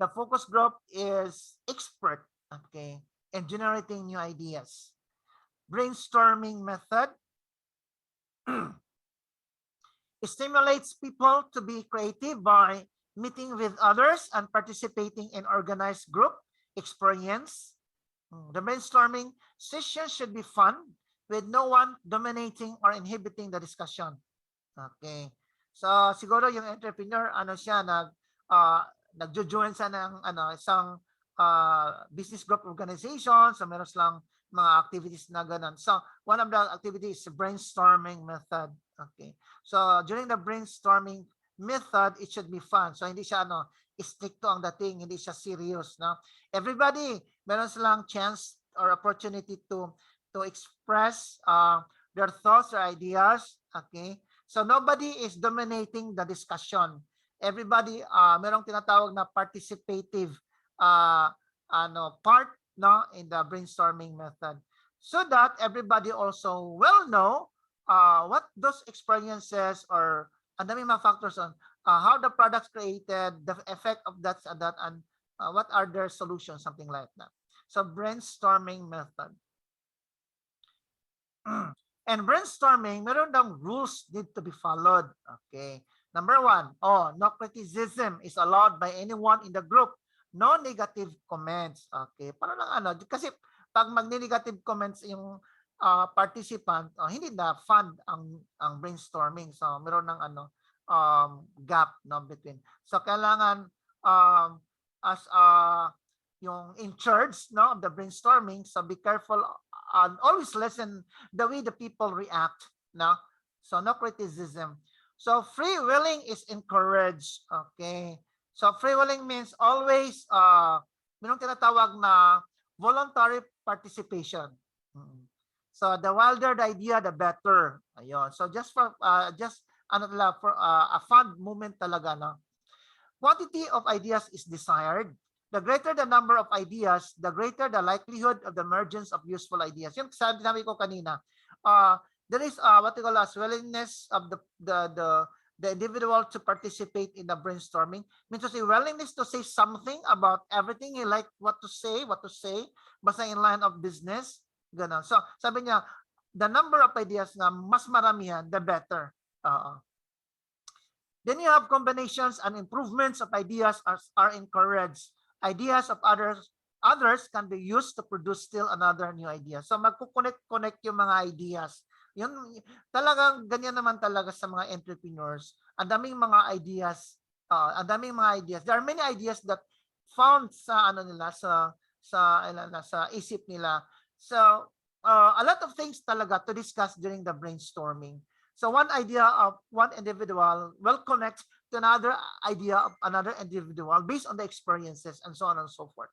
[SPEAKER 2] the focus group is expert, okay, in generating new ideas. Brainstorming method stimulates people to be creative by meeting with others and participating in organized group experience. The brainstorming session should be fun with no one dominating or inhibiting the discussion. Okay. So siguro yung entrepreneur nagjo-join sa ng isang business group organization, so meron lang mga activities na ganun. So one of the activities is brainstorming method. Okay. So during the brainstorming method, it should be fun. So hindi siya stricto ang dating, hindi siya serious, no? Everybody meron silang chance or opportunity to express their thoughts or ideas. Okay. So nobody is dominating the discussion. Everybody merong tinatawag na participative part in the brainstorming method, so that everybody also will know what those experiences or ang dami mga factors on how the products created, the effect of that and what are their solutions, something like that. So brainstorming method. And brainstorming, meron daw rules need to be followed. Okay. Number 1, no criticism is allowed by anyone in the group. No negative comments. Okay. Para lang kasi pag magni-negative comments yung participant, hindi na fun ang brainstorming. So meron ng gap no between. So kailangan as yung in charge no of the brainstorming, so be careful and always listen the way the people react no. So no criticism. So free willing is encouraged. Okay. So free willing means always merong tinatawag na voluntary participation. So the wilder the idea, the better. Ayun. So just for a fun moment talaga no. Quantity of ideas is desired. The greater the number of ideas, the greater the likelihood of the emergence of useful ideas. Yung sabi ko kanina, there is what we call as willingness of the individual to participate in the brainstorming. Means to say willingness to say something about everything he like what to say, basta in line of business. Ganun. So sabi niya, the number of ideas na mas maramihan, the better. Then you have combinations and improvements of ideas are encouraged. Ideas of others can be used to produce still another new idea. So magkuconnect yung mga ideas. Yun talagang ganyan naman talaga sa mga entrepreneurs. Ang daming mga ideas, There are many ideas that found sa sa isip nila. So a lot of things talaga to discuss during the brainstorming. So one idea of one individual will connect to another idea of another individual based on the experiences and so on and so forth.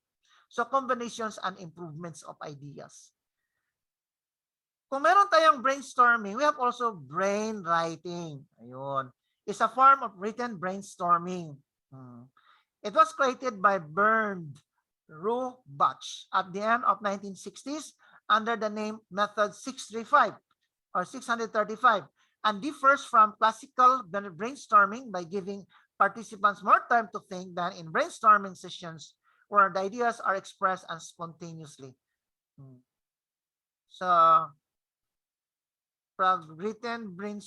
[SPEAKER 2] So combinations and improvements of ideas. Kung meron tayong brainstorming, we have also brain writing. Ayun. It's a form of written brainstorming. It was created by Bernd Rubach at the end of 1960s under the name Method 635 or 635 and differs from classical brainstorming by giving participants more time to think than in brainstorming sessions where the ideas are expressed and spontaneously. So, written brain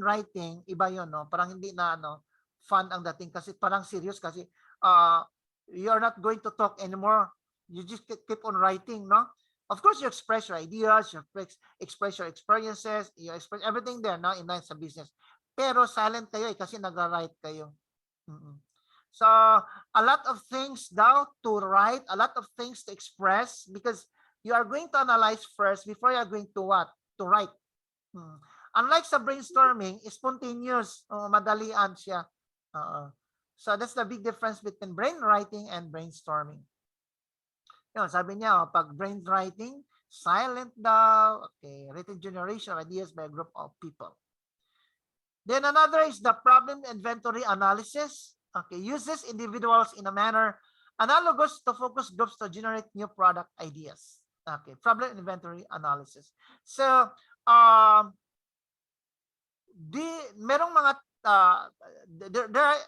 [SPEAKER 2] writing, iba yun, no? Parang hindi na fun ang dating kasi parang serious kasi you're not going to talk anymore. You just keep on writing, no? Of course, you express your ideas, you express your experiences, you express everything there, no, in line sa business. Pero silent kayo kasi nagra-write kayo. So, a lot of things daw to write, a lot of things to express because you are going to analyze first before you are going to what? To write. Unlike sa brainstorming, spontaneous, madalian siya. So, that's the big difference between brain writing and brainstorming. Yun, sabi niya, pag brainwriting, silent daw, okay, written generation of ideas by a group of people. Then another is the problem inventory analysis. Okay, uses individuals in a manner analogous to focus groups to generate new product ideas. Okay, problem inventory analysis. So, merong mga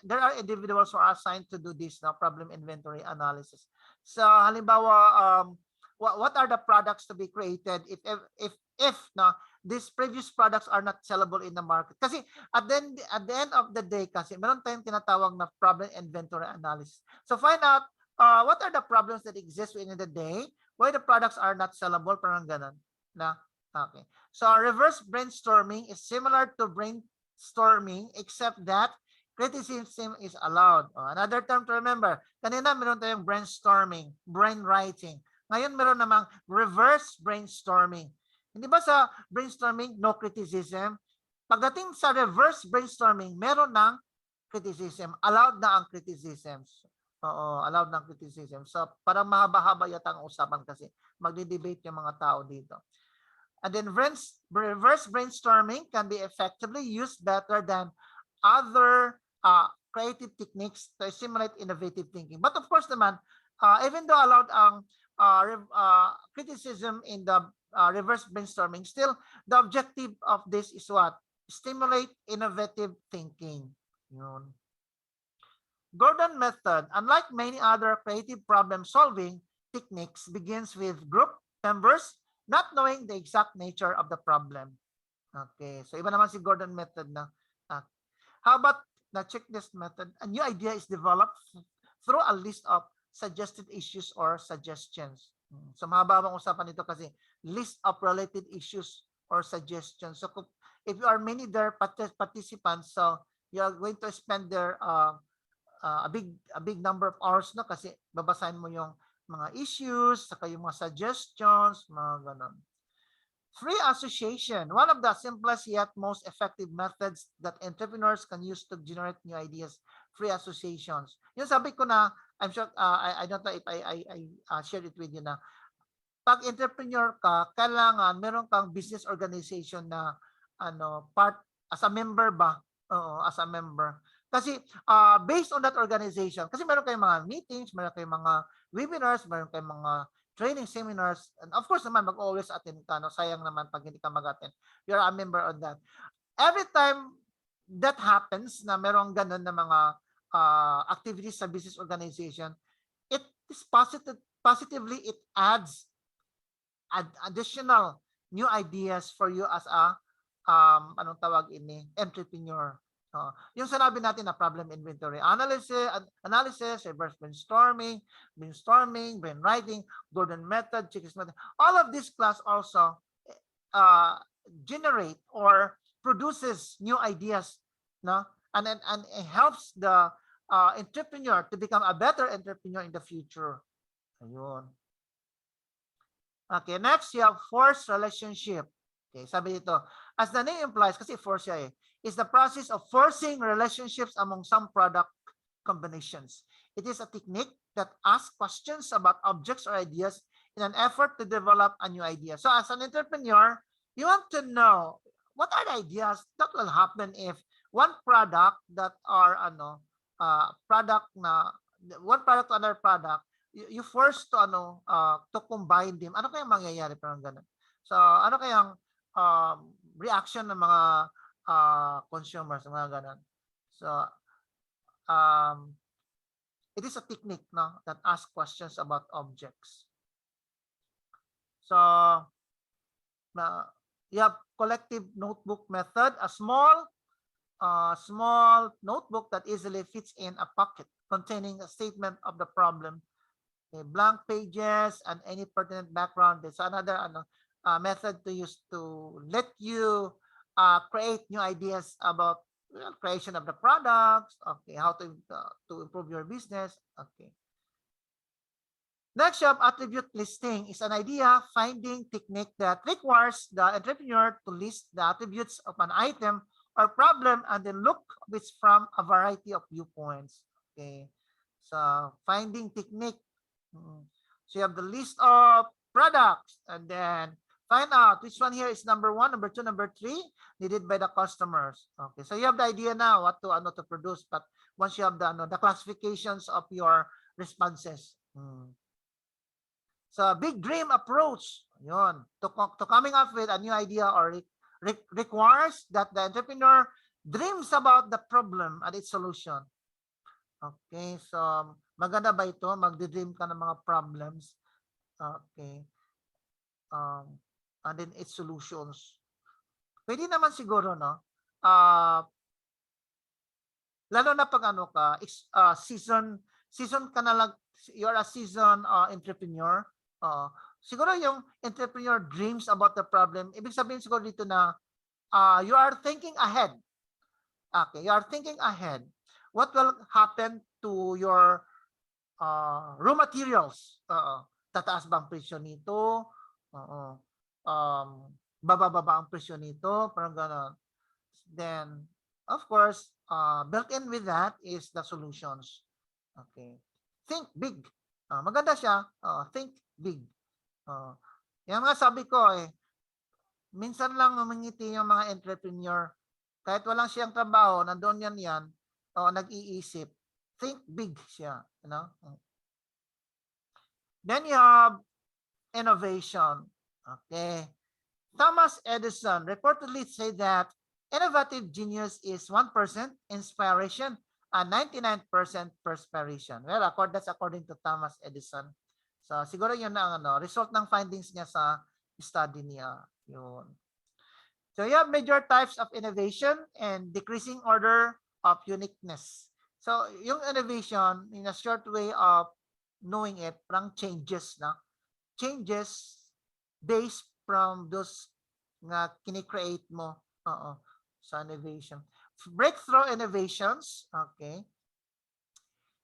[SPEAKER 2] there are individuals who are assigned to do this now problem inventory analysis. So halimbawa what are the products to be created if now these previous products are not sellable in the market. Kasi at the end of the day kasi meron tayong tinatawag na problem inventory analysis. So find out what are the problems that exist within the day, why the products are not sellable, parang ganun na. Okay. So reverse brainstorming is similar to brainstorming except that criticism is allowed. Another term to remember, kanina meron tayong brainstorming, brainwriting. Ngayon meron namang reverse brainstorming. Hindi ba sa brainstorming, no criticism? Pagdating sa reverse brainstorming, meron ng criticism. Allowed na ang criticisms. Oo, allowed na ang criticism. So parang mahaba-haba yata ang usapan kasi magdi-debate yung mga tao dito. And then reverse brainstorming can be effectively used better than other creative techniques to stimulate innovative thinking. But of course naman, even though allowed ang criticism in the reverse brainstorming, still the objective of this is what? Stimulate innovative thinking. Yun. Gordon method, unlike many other creative problem solving techniques, begins with group members not knowing the exact nature of the problem. Okay, so iba naman si Gordon method na. How about the checklist method? A new idea is developed through a list of suggested issues or suggestions. So mahababang usapan ito kasi list of related issues or suggestions. So if you are many there participants, so you are going to spend there a big number of hours, no, kasi babasahin mo yung mga issues, saka yung mga suggestions, mga ganon. Free association, one of the simplest yet most effective methods that entrepreneurs can use to generate new ideas. Free associations. Yung sabi ko na, I'm sure, I don't know if I shared it with you na, pag entrepreneur ka, kailangan meron kang business organization na part as a member ba? Oo, as a member. Kasi based on that organization, kasi meron kayong mga meetings, meron kayong mga webinars, meron kayong mga training seminars, and of course naman mag-always attend ka, no? Sayang naman pag hindi ka mag-attend. You're a member on that. Every time that happens na merong ganun na mga activities sa business organization, it is positively it adds additional new ideas for you as a anong tawag ini, entrepreneur. Yung sinabi natin na problem inventory analysis, reverse brainstorming, brainwriting, Gordon method, checklist method. All of this class also generate or produces new ideas, no? And it helps the entrepreneur to become a better entrepreneur in the future. Ayun. Okay, next you have forced relationship. Okay, sabi dito, as the name implies, kasi force siya is the process of forcing relationships among some product combinations. It is a technique that asks questions about objects or ideas in an effort to develop a new idea. So as an entrepreneur, you want to know what are the ideas that will happen if one product that are one product to another product, you force to to combine them. Ano kaya mangyayari, parang ganun. So ano kayang reaction ng mga consumers, mga ganun. So it is a technique, no, that asks questions about objects. So you have collective notebook method, a small notebook that easily fits in a pocket containing a statement of the problem, blank pages, and any pertinent background. There's another method to use to let you create new ideas about creation of the products. Okay, how to improve your business. Okay. Next, you have attribute listing. Is an idea finding technique that requires the entrepreneur to list the attributes of an item or problem and then look at it from a variety of viewpoints. Okay, so finding technique. So you have the list of products and then find out which one here is number 1, number 2, number 3 needed by the customers. Okay, so you have the idea now what to produce, but once you have the classifications of your responses. So big dream approach, yun, to coming up with a new idea or requires that the entrepreneur dreams about the problem and its solution. Okay, so maganda ba ito? Magdi-dream ka ng mga problems. Okay. And then its solutions. Pwede naman siguro, no? Lalo na pag season ka na lang, you're a seasoned entrepreneur. Siguro yung entrepreneur dreams about the problem. Ibig sabihin siguro dito na you are thinking ahead. Okay, you are thinking ahead. What will happen to your raw materials? Tataas ba ang presyo nito? Bababa ang presyo nito? Parang gano'n. Then, of course, built in with that is the solutions. Okay. Think big. Maganda siya. Think big. Yan nga sabi ko minsan lang umingiti yung mga entrepreneur. Kahit walang siyang trabaho, nandoon yan, nag-iisip. Think big siya. You know? Then you have innovation. Okay. Thomas Edison reportedly said that innovative genius is 1% inspiration and 99% perspiration. Well, that's according to Thomas Edison. So siguro yun ang result ng findings niya sa study niya. Yun. So you have major types of innovation and decreasing order of uniqueness. So yung innovation in a short way of knowing it, parang changes na. Changes based from those nga kini-create mo. Oo, sa innovation. Breakthrough innovations, okay,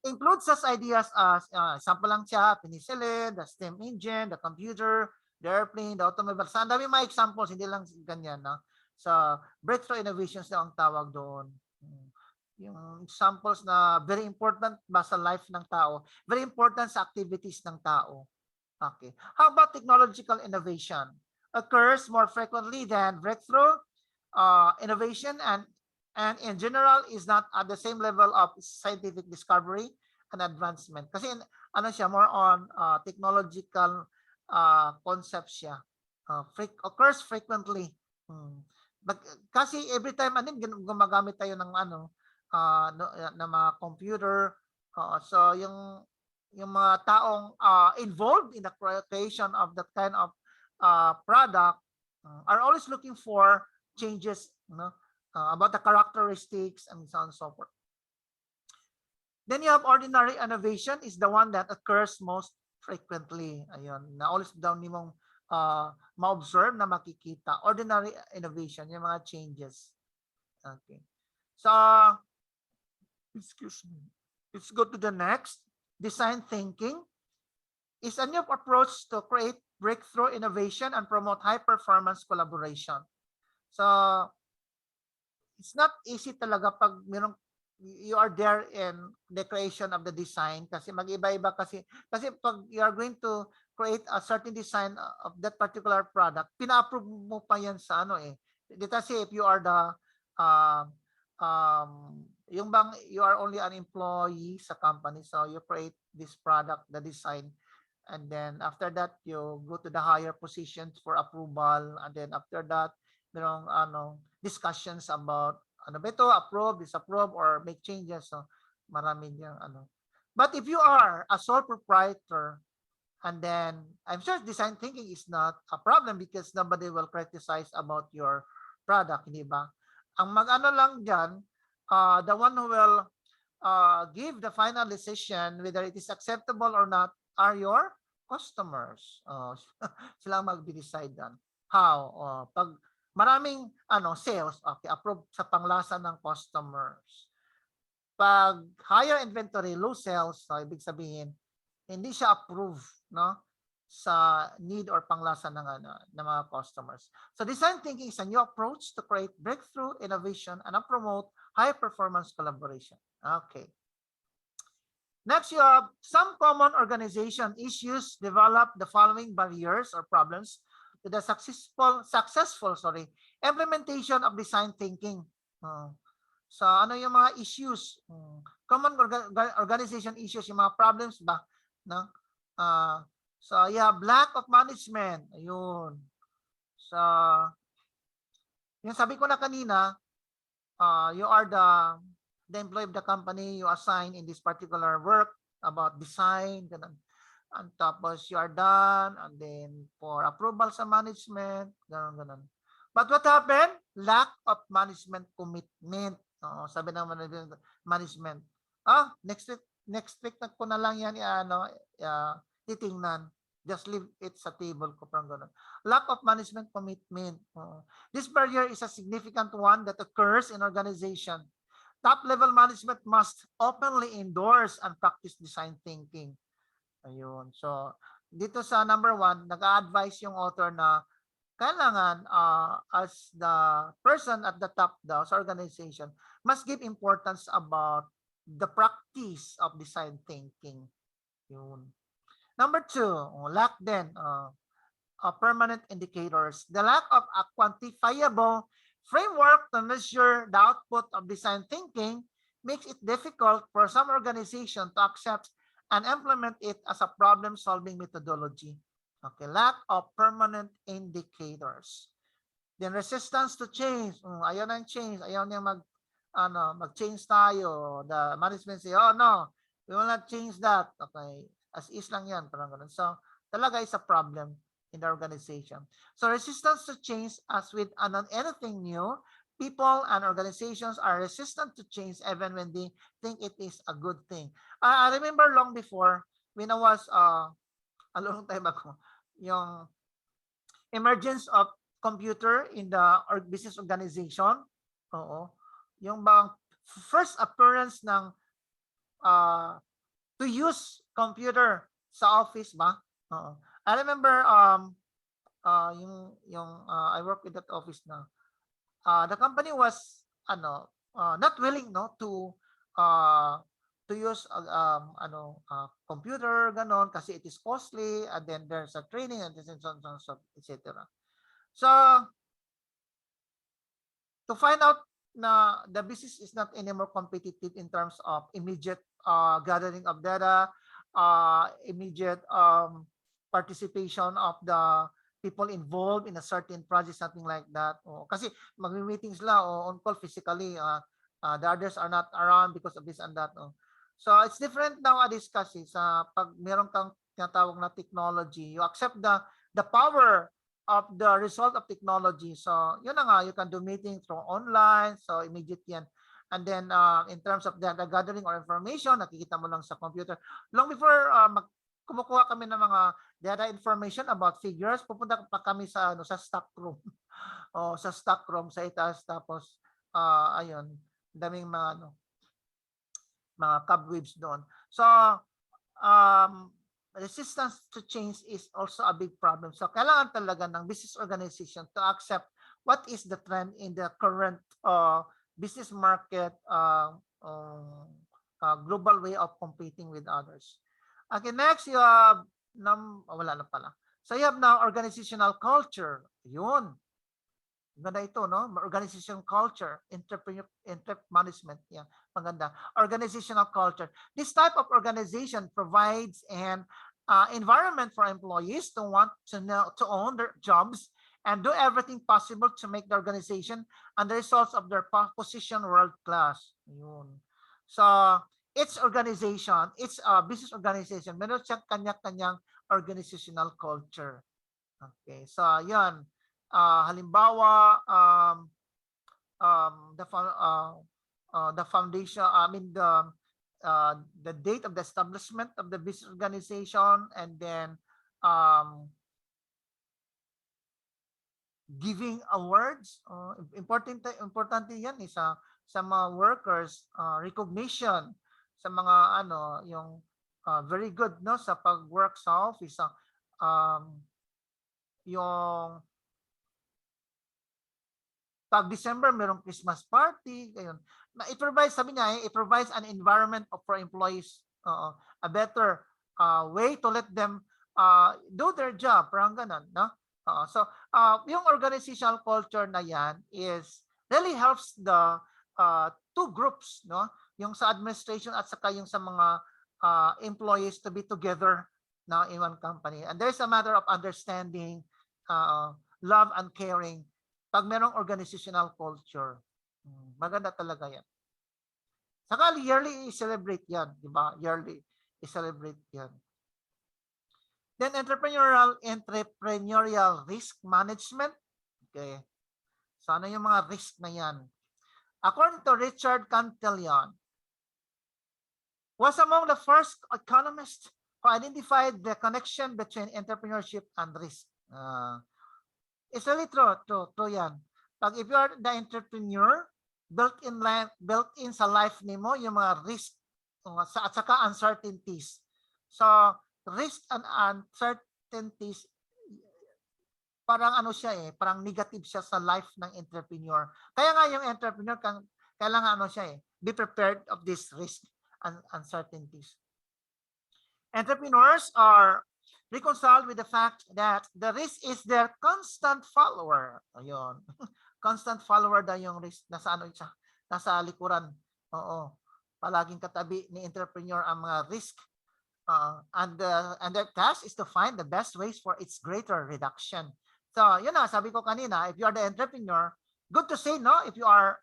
[SPEAKER 2] includes such ideas as, sample lang siya, penicillin, the steam engine, the computer, the airplane, the automobile. So, ang dami mga examples, hindi lang ganyan. No? So, breakthrough innovations na ang tawag doon. Yung examples na very important ba sa life ng tao, very important sa activities ng tao. Okay. How about technological innovation? Occurs more frequently than breakthrough innovation and in general is not at the same level of scientific discovery and advancement. Kasi ano siya, more on technological concepts siya. Occurs frequently. But, kasi every time gumagamit tayo ng ng mga computer, so yung mga taong involved in the creation of that kind of product are always looking for changes, about the characteristics and so on and so forth. Then you have ordinary innovation is the one that occurs most frequently. Ayun, na always daw ni mong ma-observe na makikita. Ordinary innovation, yung mga changes. Okay. So, excuse me. Let's go to the next. Design thinking is a new approach to create breakthrough innovation and promote high-performance collaboration. So, it's not easy talaga pag you are there in the creation of the design kasi mag-iba-iba kasi pag you are going to create a certain design of that particular product, pina-approve mo pa yan sa kasi if you are the yung bang you are only an employee sa company, so you create this product, the design, and then after that you go to the higher positions for approval, and then after that discussions about ba ito, approve, disapprove, or make changes. So marami yung But if you are a sole proprietor, and then I'm sure design thinking is not a problem because nobody will criticize about your product, hindi ba? Ang lang dyan, the one who will give the final decision whether it is acceptable or not are your customers. Sila mag-decide dan. How? Pag maraming sales, okay, approved sa panglasa ng customers. Pag higher inventory, low sales, so ibig sabihin, hindi siya approved, no? Sa need or panglasa ng mga customers. So design thinking is a new approach to create breakthrough innovation and promote high performance collaboration. Okay. Next, you have some common organization issues develop the following barriers or problems to the successful implementation of design thinking. So ano yung mga issues? Common organization issues, yung mga problems ba? No? So you have lack of management. Ayun. So yung sabi ko na kanina, you are the employee of the company, you assign in this particular work about design, ganun. And tapos you are done, and then for approval sa management, ganun. But what happened? Lack of management commitment. Sabi ng management, next week na ko na lang yan titingnan. Just leave it sa table ko, parang ganun. Lack of management commitment. This barrier is a significant one that occurs in organization. Top-level management must openly endorse and practice design thinking. Ayun. So, dito sa number 1, nag-a-advise yung author na kailangan as the person at the top daw sa organization must give importance about the practice of design thinking. Yun. Number 2, lack then permanent indicators. The lack of a quantifiable framework to measure the output of design thinking makes it difficult for some organization to accept and implement it as a problem-solving methodology. Okay, lack of permanent indicators. Then resistance to change. Ayaw ng change. Ayaw niya mag-change tayo. The management say, oh no, we will not change that. Okay, as is lang yan. Parang ganun. So, talaga is a problem in the organization. So, resistance to change as with anything new, people and organizations are resistant to change even when they think it is a good thing. I remember long before, when I was a long time ago, yung emergence of computer in the business organization. Oo. Yung bang first appearance ng to use computer sa office ba? Oo. I remember I work with that office na. The company was not willing to use computer ganon kasi it is costly, and then there's a training and this and so on, so etc. So to find out na the business is not anymore competitive in terms of immediate gathering of data, immediate participation of the people involved in a certain project, something like that. Kasi mag-meeting sila on call physically. The others are not around because of this and that. So it's different nowadays kasi sa pag meron kang tinatawag na technology, you accept the power of the result of technology. So yun na nga, you can do meeting through online, so immediate yan. And then in terms of data gathering or information, nakikita mo lang sa computer. Long before kumukuha kami ng mga data information about figures, pupunta pa kami sa sa stock room. Sa stock room sa itaas, tapos ayun, daming mga mga cobwebs doon. So resistance to change is also a big problem. So kailangan talaga ng business organization to accept what is the trend in the current business market, global way of competing with others. Okay, next you have wala na pala. So you have now organizational culture. Yun. Maganda ito, no? Organizational culture, entrepreneur management. Yeah, maganda. Organizational culture. This type of organization provides an environment for employees to want to know, to own their jobs and do everything possible to make the organization and the results of their position world-class. Yun. So, it's organization, it's a business organization. Meron siyang kanya-kanyang organizational culture. Okay, so yun. Halimbawa, the foundation, the date of the establishment of the business organization, and then giving awards. Importante yan sa mga workers, recognition sa mga yung very good sa pag-work sa office. Yung pag December merong Christmas party, ayun. It provides, sabi niya, it provides an environment for employees, a better way to let them do their job, parang ganun, no? So yung organizational culture na yan is really helps the two groups, no? Yung sa administration at saka yung sa mga employees to be together now in one company. And there's a matter of understanding, love and caring pag merong organizational culture. Maganda talaga yan. Saka yearly i-celebrate yan, di ba? Yearly i-celebrate yan. Then entrepreneurial risk management. Okay. So ano yung mga risk na yan? According to Richard Cantillon, was among the first economists who identified the connection between entrepreneurship and risk. It's really true yan. Pag if you are the entrepreneur, built in sa life nimo yung mga risk at saka uncertainties. So risk and uncertainties, parang parang negative siya sa life ng entrepreneur. Kaya nga yung entrepreneur kailangan be prepared of this risk and uncertainties. Entrepreneurs are reconciled with the fact that the risk is their constant follower. Ayun. Constant follower daw yung risk. Nasa likuran. Oo. Palaging katabi ni entrepreneur ang mga risk. And their task is to find the best ways for its greater reduction. So, yun na, sabi ko kanina, if you are the entrepreneur, good to say, no? If you are,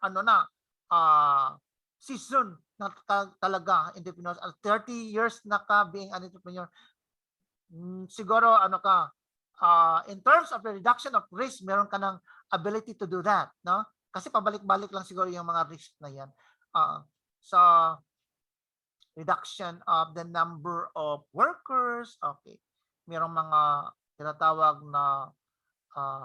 [SPEAKER 2] seasoned na talaga entrepreneur, 30 years na ka being an entrepreneur, siguro in terms of the reduction of risk, meron ka ng ability to do that, no? Kasi pabalik-balik lang siguro yung mga risk na yan. So reduction of the number of workers. Okay. Merong mga tinatawag na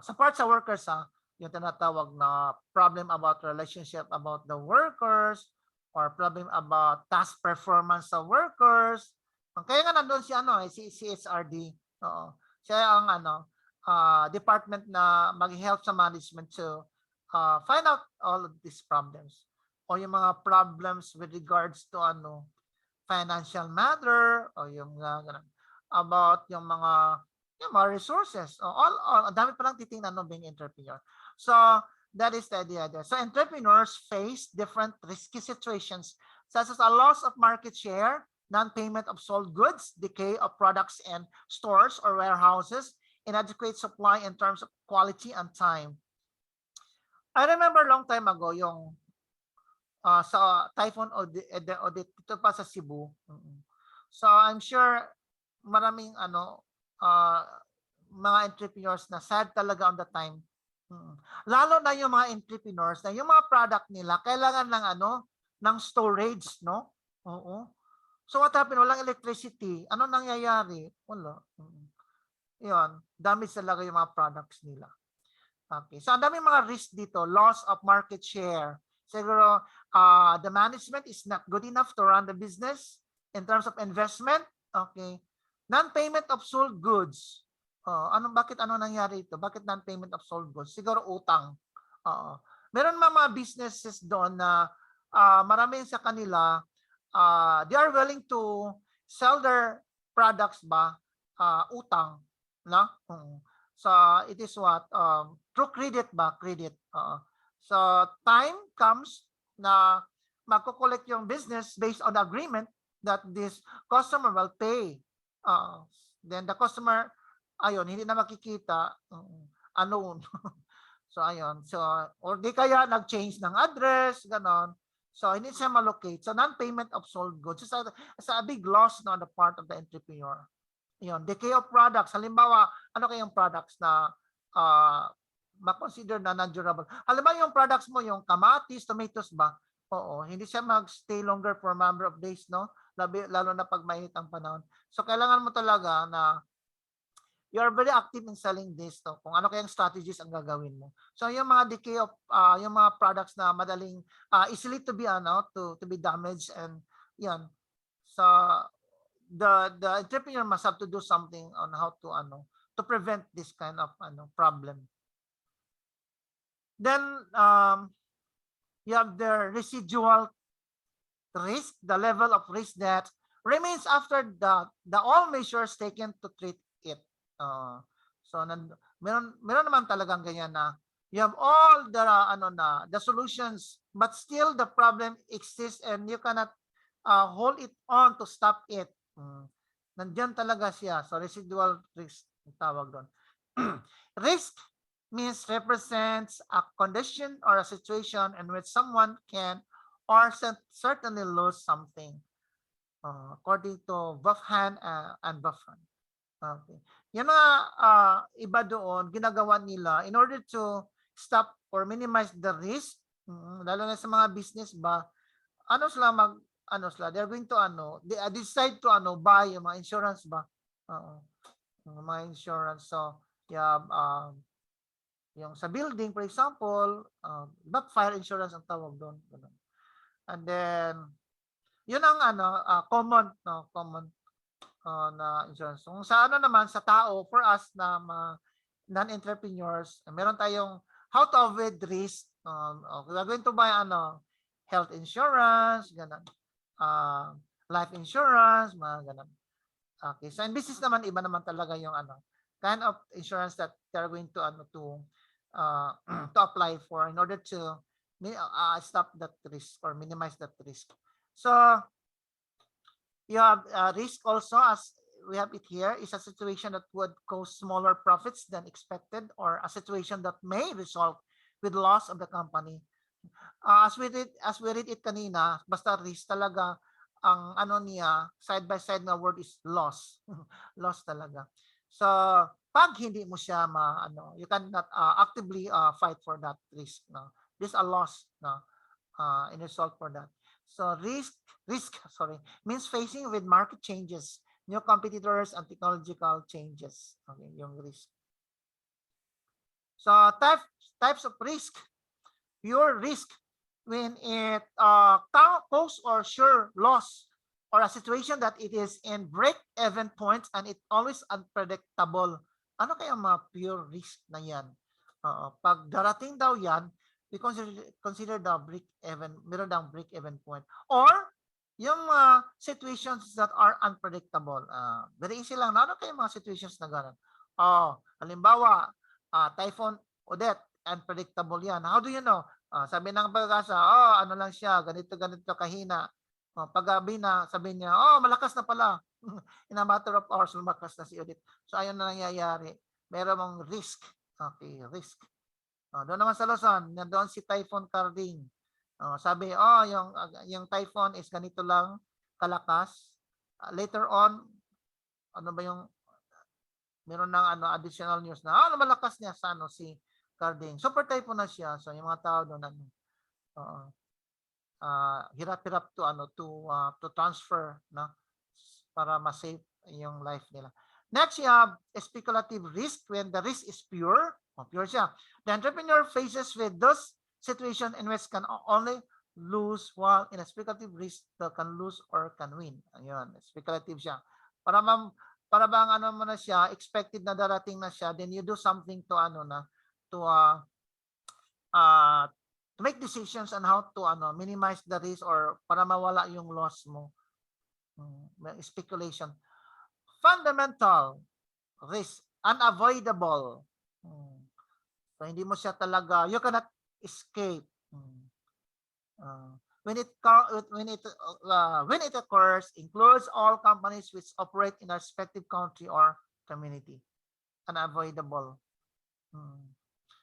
[SPEAKER 2] support sa workers, yung tinatawag na problem about relationship about the workers or problem about task performance sa workers. Kaya nga nandun si si CSRD. Oo. Siya ang department na mag-help sa management to find out all of these problems o yung mga problems with regards to financial matter o yung about yung mga resources. All dami pa lang titingnan being entrepreneur. So that is the idea there. So entrepreneurs face different risky situations such as a loss of market share, non-payment of sold goods, decay of products in stores or warehouses, inadequate supply in terms of quality and time. I remember long time ago yung sa Typhoon Odette dito pa sa Cebu. So I'm sure maraming mga entrepreneurs na sad talaga on the time. Lalo na yung mga entrepreneurs na yung mga product nila kailangan ng ng storage, no? Oo. So what happened? Walang electricity. Ano nangyayari? Wala. Yun, damage talaga yung mga products nila. Okay. So ang daming mga risk dito, loss of market share. Siguro the management is not good enough to run the business in terms of investment. Okay. Non-payment of sold goods. Bakit nangyari ito? Bakit non-payment of sold goods? Siguro utang. Meron mga businesses doon na marami sa kanila they are willing to sell their products utang, no? So it is what through credit credit. So time comes na magko-collect yung business based on the agreement that this customer will pay. Then the customer hindi na makikita unknown. So ayun. So or di kaya nag-change ng address, ganon. So hindi siya malocate. So non-payment of sold goods is a big loss on the part of the entrepreneur. Yun, decay of products. Halimbawa, ano kayong products na ma-consider na non-durable? Halimbawa yung products mo, yung kamatis, tomatoes ba? Oo, hindi siya mag-stay longer for a number of days, no? Lalo na pag mainit ang panahon. So kailangan mo talaga na you are very active in selling this, no? Kung ano kayang strategies ang gagawin mo. So yung mga decay of yung mga products na madaling easily to be to be damaged, and yan. So the entrepreneur must have to do something on how to prevent this kind of problem. Then you have the residual risk, the level of risk that remains after the all measures taken to treat it. So meron naman talagang ganyan na you have all the solutions, but still the problem exists and you cannot hold it on to stop it. Nandiyan talaga siya. So residual risk tawag doon. Risk means represents a condition or a situation in which someone can or certainly lose something. According to Buffhan and Buffhan. Okay. Yan na iba doon, ginagawa nila in order to stop or minimize the risk, lalo na sa mga business they're going to they decide to buy yung mga insurance mga insurance. So yung sa building, for example, fire insurance ang tawag doon. And then yun ang common na insurance. Kung sa naman sa tao, for us na non-entrepreneurs, meron tayong how to avoid risk. We're going to buy health insurance, ganun. Life insurance, mga ganun. Okay, so in business naman iba naman talaga yung kind of insurance that they're going to to apply for in order to stop that risk or minimize that risk. So you have risk also, as we have it here, is a situation that would cause smaller profits than expected, or a situation that may result with loss of the company. As we read it kanina, basta risk talaga ang niya, side by side na word is loss. Loss talaga. So pag hindi mo siya you cannot actively fight for that risk. No? There's a loss in result for that. So risk means facing with market changes, new competitors and technological changes. Okay, yung risk. So types of risk. Pure risk when it cause or sure loss, or a situation that it is in break-even points and it always unpredictable. Ano kaya mga pure risk na yan? Pag darating daw yan, we consider the break-even, meron daw break-even point. Or yung situations that are unpredictable. Very easy lang. Ano kaya mga situations na gano'n? Halimbawa, Typhoon Odette, unpredictable yan. How do you know? Sabi ng pag-asa, ano lang siya, ganito kahina. Paggabi na, sabi niya, malakas na pala. In a matter of hours, lumakas na si Odette. So, ayun na nangyayari. Meron mong risk. Okay, risk. Doon naman sa Luzon, nandoon si Typhoon Carding. Sabi, yung typhoon is ganito lang, kalakas. Later on, ano ba yung, meron ng additional news na, malakas niya sa si Carding. Super typhoon na siya. So, yung mga tao doon, hirap-hirap to transfer para ma-save yung life nila. Next, you have speculative risk when the risk is pure. Pure siya. The entrepreneur faces with those situations in which can only lose, while in a speculative risk they can lose or can win. Ayun, speculative siya. Para bang mo na siya, expected na darating na siya, then you do something to to make decisions on how to minimize the risk or para mawala yung loss mo. Speculation. Fundamental risk, unavoidable. So hindi mo siya talaga, you cannot escape. When it occurs, includes all companies which operate in a respective country or community. Unavoidable.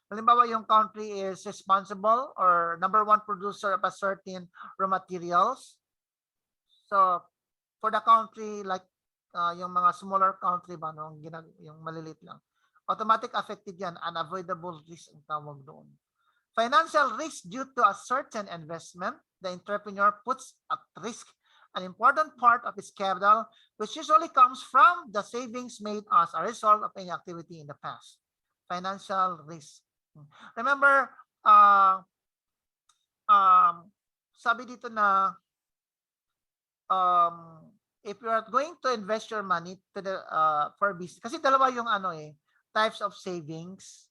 [SPEAKER 2] Halimbawa, yung country is responsible or number one producer of a certain raw materials. So, for the country, like yung mga smaller country ba, yung malilit lang, automatic affected yan, unavoidable risk ang tawag doon. Financial risk due to a certain investment, the entrepreneur puts at risk an important part of his capital, which usually comes from the savings made as a result of any activity in the past. Financial risk. Remember, sabi dito na if you are going to invest your money to the for business, kasi dalawa yung types of savings.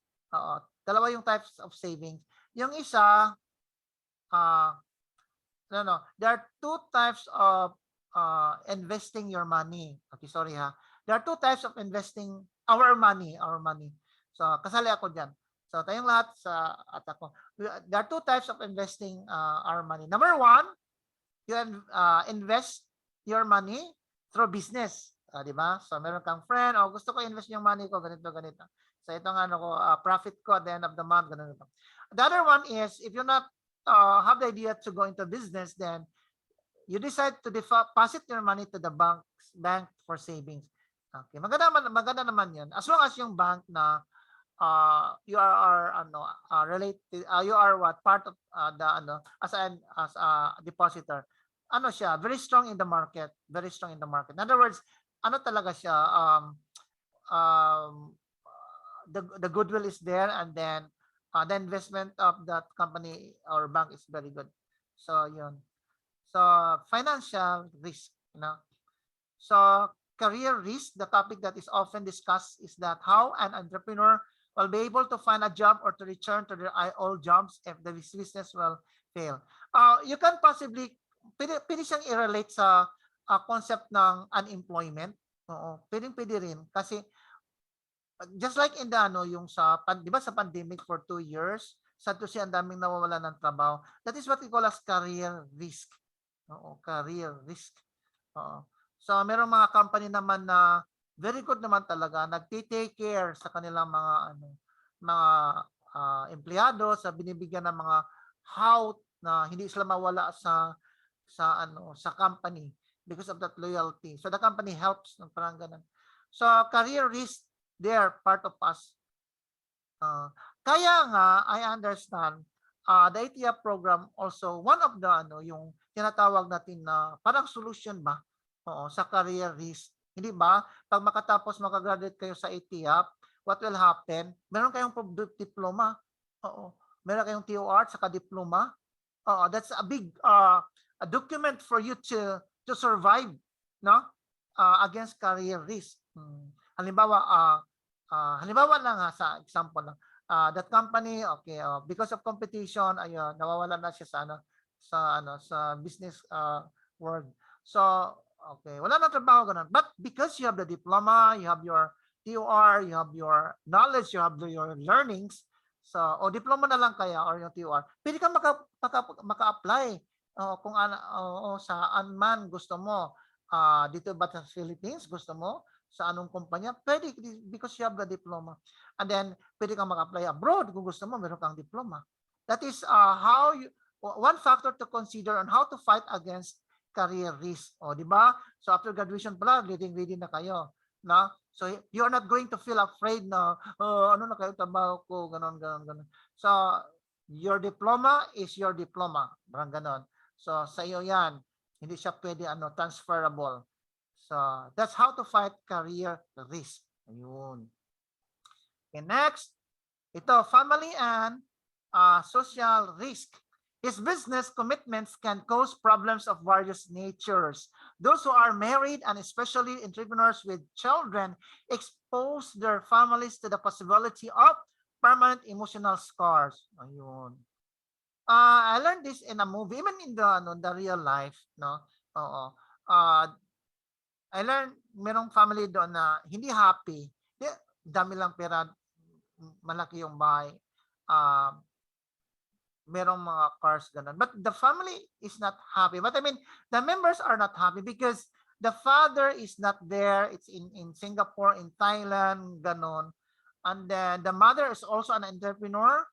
[SPEAKER 2] Dalawa yung types of savings. Yung isa, there are two types of investing your money. Okay, sorry ha. There are two types of investing our money. So, kasali ako dyan. So, tayong lahat at ako. There are two types of investing our money. Number one, you invest your money through business. Di ba? So, meron kang friend, gusto ko invest yung money ko, ganito. So, itong profit ko at the end of the month, ganito. The other one is, if you not have the idea to go into business, then you decide to deposit your money to the bank for savings. Okay, maganda naman yun. As long as yung bank na you are related, you are part of as a depositor, siya, very strong in the market. In other words, talaga siya, the goodwill is there, and then the investment of that company or bank is very good. So yun. So financial risk, So career risk, the topic that is often discussed is that how an entrepreneur will be able to find a job or to return to their old jobs if the business will fail. You can possibly, pwede siyang i-relate sa concept ng unemployment. Pwede rin. Kasi, just like in the, yung di ba sa pandemic for 2 years, sa ang daming nawawala ng trabaho. That is what we call as career risk. Career risk. So, merong mga company naman na very good naman talaga, nagti-take care sa kanilang mga empleyado, sa binibigyan ng mga how na hindi sila mawala sa company because of that loyalty. So the company helps ng parang ganun. So career risk, they are part of us. Kaya nga I understand the ITF program also, one of the yung tinatawag natin na parang solution ba? Oo, sa career risk. Hindi ba? Pag makatapos makagraduate kayo sa ATIAP, what will happen? Meron kayong diploma. Oo. Meron kayong TOR saka diploma. Oo, that's a big a document for you to survive, no? Against career risk. Halimbawa, halimbawa lang sa example lang. That company, okay, because of competition, ayun, nawawala na siya sa business world. So, okay, wala na trabaho ganun. But because you have the diploma, you have your TOR, you have your knowledge, you have your learnings, so, o diploma na lang kaya or yung TOR, pwede kang maka-apply kung saan man gusto mo. Dito ba sa Philippines, gusto mo? Sa anong kumpanya? Pwede because you have the diploma. And then, pwede kang maka-apply abroad kung gusto mo, meron kang diploma. That is one factor to consider on how to fight against career risk. O, di ba? So, after graduation pala, ready na kayo. Na? So, you're not going to feel afraid na, ano na kayo, trabaho ko, ganon. So, your diploma is your diploma. Parang ganon. So, sa iyo yan. Hindi siya pwede, transferable. So, that's how to fight career risk. Ayun. Okay, next. Ito, family and social risk. His business commitments can cause problems of various natures. Those who are married and especially entrepreneurs with children expose their families to the possibility of permanent emotional scars. Ayun. I learned this in a movie, even in the real life, no? Oo. I learned merong family doon na hindi happy. Dami lang pera, malaki yung bahay. Merong mga cars ganun. But the family is not happy. But I mean, the members are not happy because the father is not there. It's in Singapore, in Thailand, ganun. And then the mother is also an entrepreneur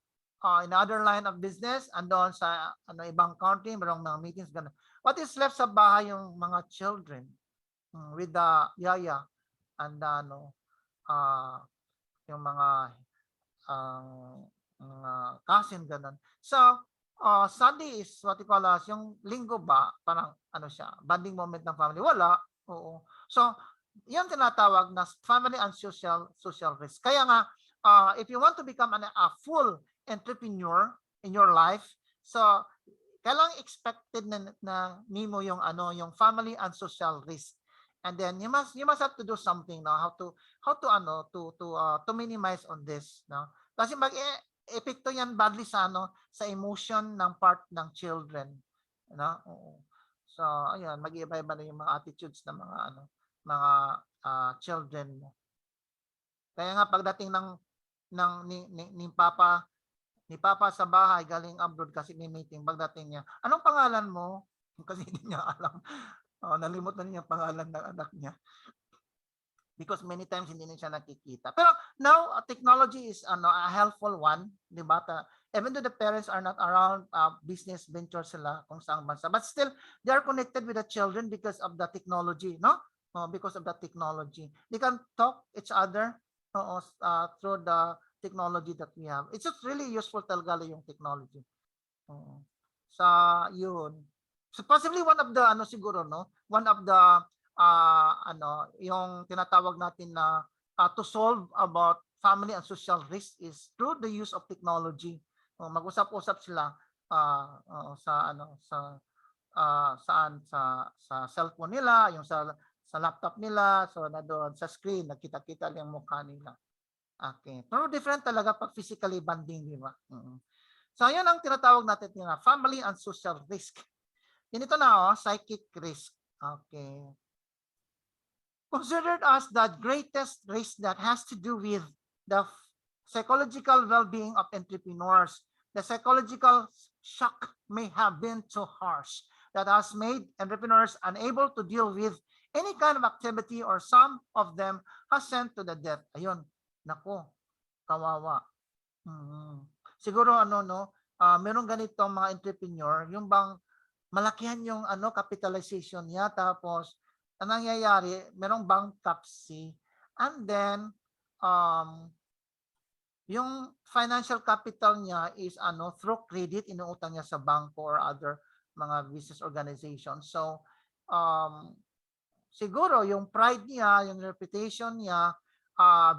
[SPEAKER 2] in other line of business. Andon sa ibang country, merong mga meetings, ganun. What is left sa bahay yung mga children with the yaya and yung mga cousin, ganun. So, Sunday is what you call as, yung linggo ba, parang siya, bonding moment ng family. Wala. Oo. So, yun tinatawag na family and social risk. Kaya nga, if you want to become a full entrepreneur in your life, so, kailangang expected na nimo yung yung family and social risk. And then you must have to do something now how to minimize on this, no? Kasi epekto yan badly sa sa emotion ng part ng children, no? So ayun, mag-iiba-iba na yung mga attitudes ng mga children mo. Kaya nga pagdating ni Papa sa bahay galing abroad kasi may meeting, pagdating niya, anong pangalan mo? Kasi hindi niya alam. Nalimot na niya pangalan ng anak niya. Because many times hindi na siya nakikita. Pero now, technology is a helpful one, di ba? Even though the parents are not around, business venture sila kung saan bansa, but still, they are connected with the children because of the technology, no? Because of the technology. They can talk each other through the technology that we have. It's just really useful talaga yung technology. Yun. So possibly one of the siguro, no? One of the yung tinatawag natin na to solve about family and social risk is through the use of technology. Mag-usap-usap sila sa cellphone nila, yung sa laptop nila, so na doon sa screen nakita-kita yung mukha nila. Okay. Pero different talaga pag physically bonding, di ba? So ayun ang tinatawag natin na family and social risk. Ito na, psychic risk. Okay. Considered as the greatest risk that has to do with the psychological well-being of entrepreneurs. The psychological shock may have been too harsh that has made entrepreneurs unable to deal with any kind of activity or some of them has sent to the death. Ayun, nako, kawawa. Siguro merong ganitong mga entrepreneur, yung bang malakihan yung capitalization niya, tapos ang nangyayari merong bankruptcy, and then yung financial capital niya is through credit, inuutang niya sa bangko or other mga business organization. So, siguro yung pride niya, yung reputation niya,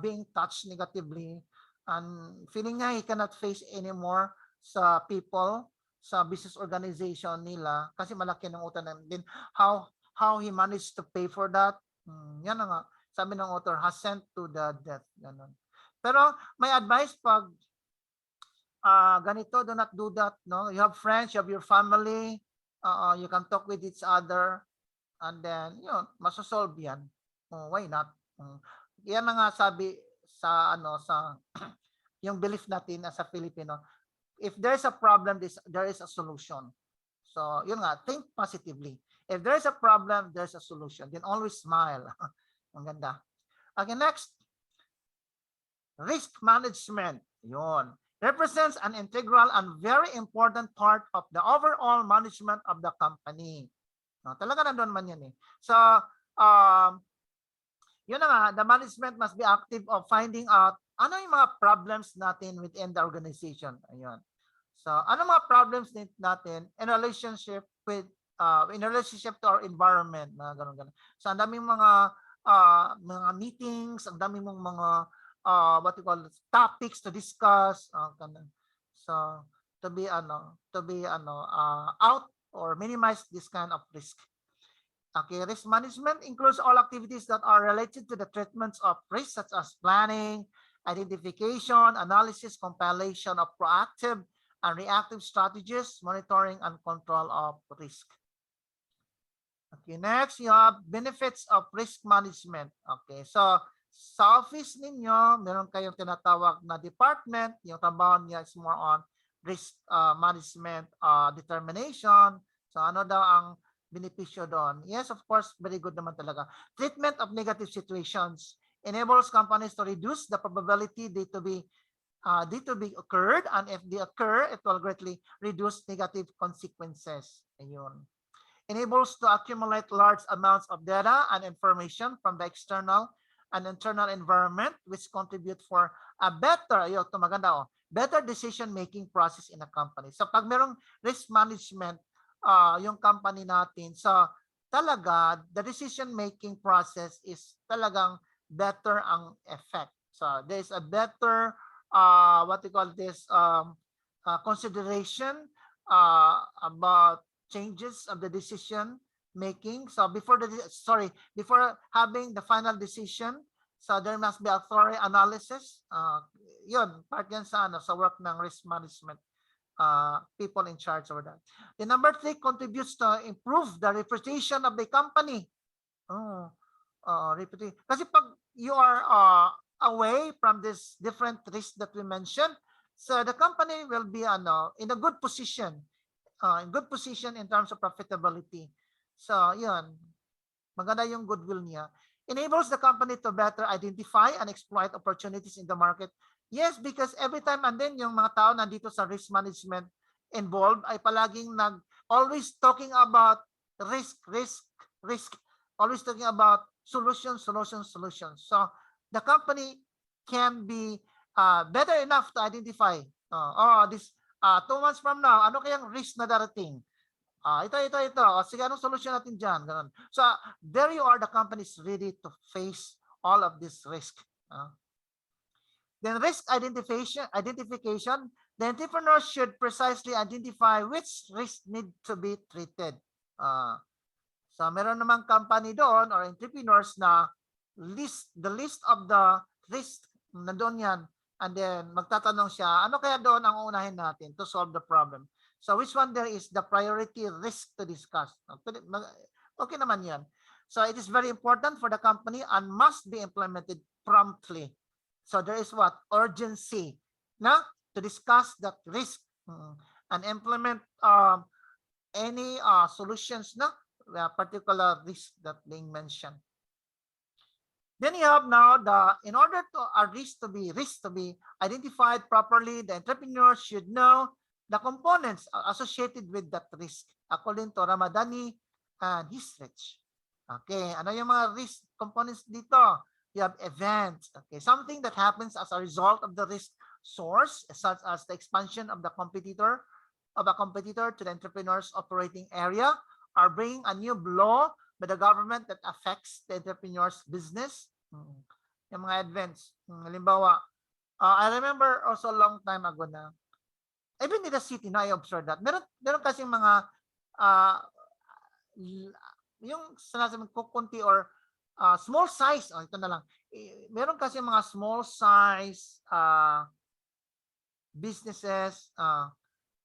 [SPEAKER 2] being touched negatively, and feeling niya he cannot face anymore sa people, sa business organization nila kasi malaki ng utang na din. How he managed to pay for that? Yan na nga. Sabi ng author, has sent to the death. Ganun. Pero may advice pag ganito, do not do that. No, you have friends, you have your family, you can talk with each other, and then yun, masosolve yan. Why not? Yan na nga sabi sa sa yung belief natin as a Filipino. If there's a problem, there is a solution. So yun nga, think positively. If there's a problem, there's a solution. Then always smile. Ang ganda. Okay, next. Risk management. Yun. Represents an integral and very important part of the overall management of the company. No, talaga nandun man yan eh. So, yun na nga, the management must be active of finding out ano yung mga problems natin within the organization. Ayun. So, ano mga problems natin in relationship with in relationship to our environment, na ganun. So, ang daming mga meetings, ang daming mga what you call topics to discuss. So, to be out or minimize this kind of risk. Okay, risk management includes all activities that are related to the treatments of risk, such as planning, identification, analysis, compilation of proactive and reactive strategies, monitoring, and control of risk. Okay, next, you have benefits of risk management. Okay, so sa office ninyo, meron kayong tinatawag na department, yung trabaho niya is more on risk management determination. So ano daw ang benepisyo doon? Yes, of course, very good naman talaga. Treatment of negative situations enables companies to reduce the probability they to be occurred, and if they occur, it will greatly reduce negative consequences. Ayun. Enables to accumulate large amounts of data and information from the external and internal environment, which contribute for a better, better decision-making process in a company. So pag merong risk management, yung company natin, so talaga, the decision-making process is talagang better ang effect. So there is a better, what we call this, consideration about changes of the decision making. So before having the final decision, so there must be a thorough analysis. Yun, part yan sa work ng risk management people in charge over that. The number 3 contributes to improve the reputation of the company. Reputation. Kasi pag you are away from this different risks that we mentioned, so the company will be in a good position. In terms of profitability. So, yun. Maganda yung goodwill niya. Enables the company to better identify and exploit opportunities in the market. Yes, because every time and then yung mga tao nandito sa risk management involved ay palaging always talking about risk. Always talking about solutions. So, the company can be better enough to identify this 2 months from now, ano kayang risk na darating? Ito. Sige, anong solusyon natin dyan? Ganun. So, there you are, the company is ready to face all of this risk. Then risk identification, the entrepreneur should precisely identify which risk need to be treated. So, meron namang company doon or entrepreneurs na the list of the risk, nandoon yan. And then magtatanong siya, ano kaya doon ang unahin natin to solve the problem? So which one there is the priority risk to discuss? Okay naman yan. So it is very important for the company and must be implemented promptly. So there is what? Urgency to discuss that risk and implement any solutions particular risk that being mentioned. Then you have now in order to a risk to be identified properly, the entrepreneur should know the components associated with that risk according to Ramadani and his research. Okay, ano yung mga risk components dito? You have events, okay, something that happens as a result of the risk source, such as the expansion of the competitor, of a competitor to the entrepreneur's operating area or bringing a new law by the government that affects the entrepreneur's business. Yung mga events. Halimbawa, I remember also a long time ago na, even in the city, na I observed that. Meron kasing mga, yung sinasabi kukunti or small size, ito na lang. Meron kasi mga small size businesses,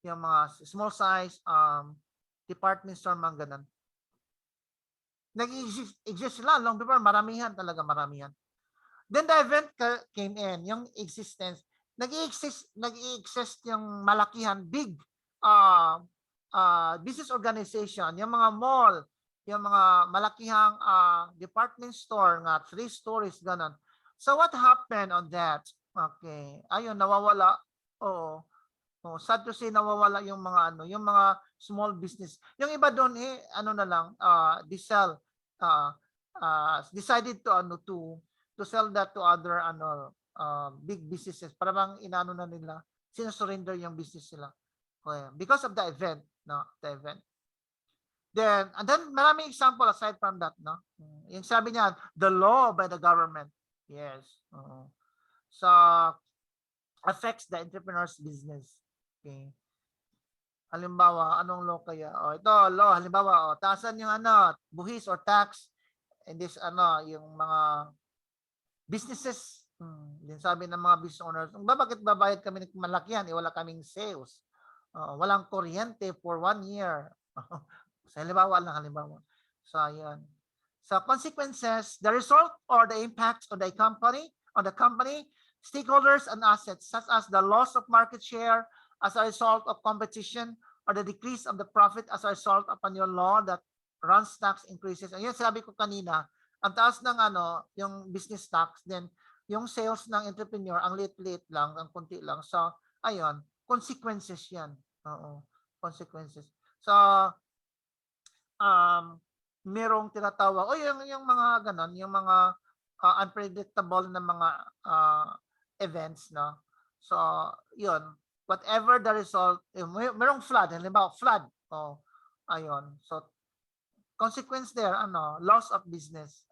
[SPEAKER 2] yung mga small size department store, mga ganun. Nag-exist sila long before, maramihan talaga, maramihan. Then the event came in, yung existence, nag-exist yung malakihan, big business organization, yung mga mall, yung mga malakihang department store nga, 3 stories, ganun. So what happened on that? Okay, ayun, nawawala. Oo. Sad to say, nawawala yung mga yung mga small business. Yung iba doon ano na lang, decided to sell that to other big businesses. Para bang inano na nila, sinasurrender yung business nila. Okay. Because of the event, no, the event. And then maraming example aside from that, no. Yung sabi niya, the law by the government. Yes. So affects the entrepreneur's business. Okay. Halimbawa, anong law kaya? Ito, law, halimbawa, taasan yung buhis or tax in this yung mga businesses. Din sabi ng mga business owners, bakit babayad kami ng malakihan? Wala kaming sales. Walang kuryente for 1 year. Sa halimbawa lang, halimbawa. So, yan. So, consequences, the result or the impact on the company, stakeholders and assets, such as the loss of market share as a result of competition or the decrease of the profit as a result of a new law that runs tax increases. Ayun, sabi ko kanina, ang taas ng yung business tax, then yung sales ng entrepreneur, ang liit-liit lang, ang kunti lang. So, ayun, consequences yan. Oo, consequences. So, merong tinatawag, yung mga ganon, yung mga unpredictable na mga events, no? So, yun, whatever the result, merong flood, halimbawa, flood. Ayun. So, consequence there, loss of business.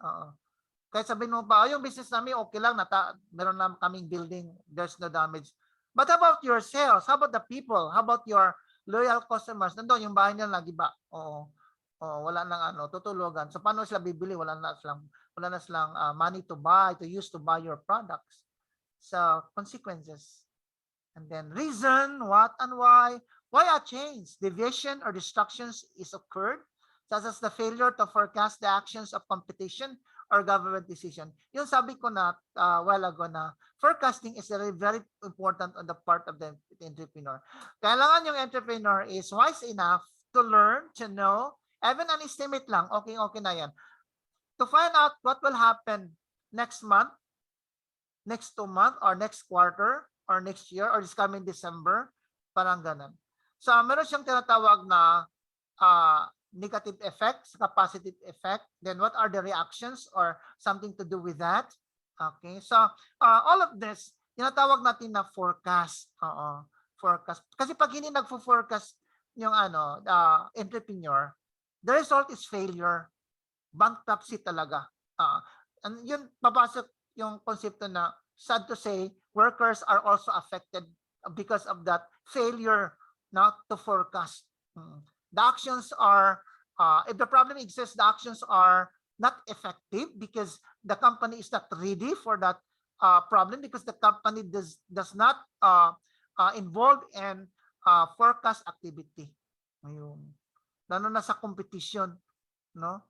[SPEAKER 2] Kahit sabihin mo pa, yung business namin, okay lang, meron na kaming building, there's no damage. But how about your sales? How about the people? How about your loyal customers? Nandun, yung bahay nila nagiba. Wala nang tutulugan. So, paano sila bibili? Wala na silang money to buy, to use to buy your products. So, consequences. And then reason, what and why. Why a change, deviation, or distractions is occurred, such as the failure to forecast the actions of competition or government decision. Yung sabi ko na while ago na forecasting is very, very important on the part of the entrepreneur. Kailangan yung entrepreneur is wise enough to learn, to know, even an estimate lang, okay na yan. To find out what will happen next month, next 2 months, or next quarter, or next year, or this coming December, parang ganun. So, meron siyang tinatawag na negative effects, positive effect. Then, what are the reactions or something to do with that? Okay, so, all of this, tinatawag natin na forecast. Forecast. Kasi pag hindi nagfo-forecast yung entrepreneur, the result is failure. Bankruptcy talaga. And yun, papasok yung konsepto na, sad to say, workers are also affected because of that failure not to forecast. The actions are, if the problem exists, the actions are not effective because the company is not ready for that problem, because the company does not involve in forecast activity. Ayun. Lalo na sa competition, no?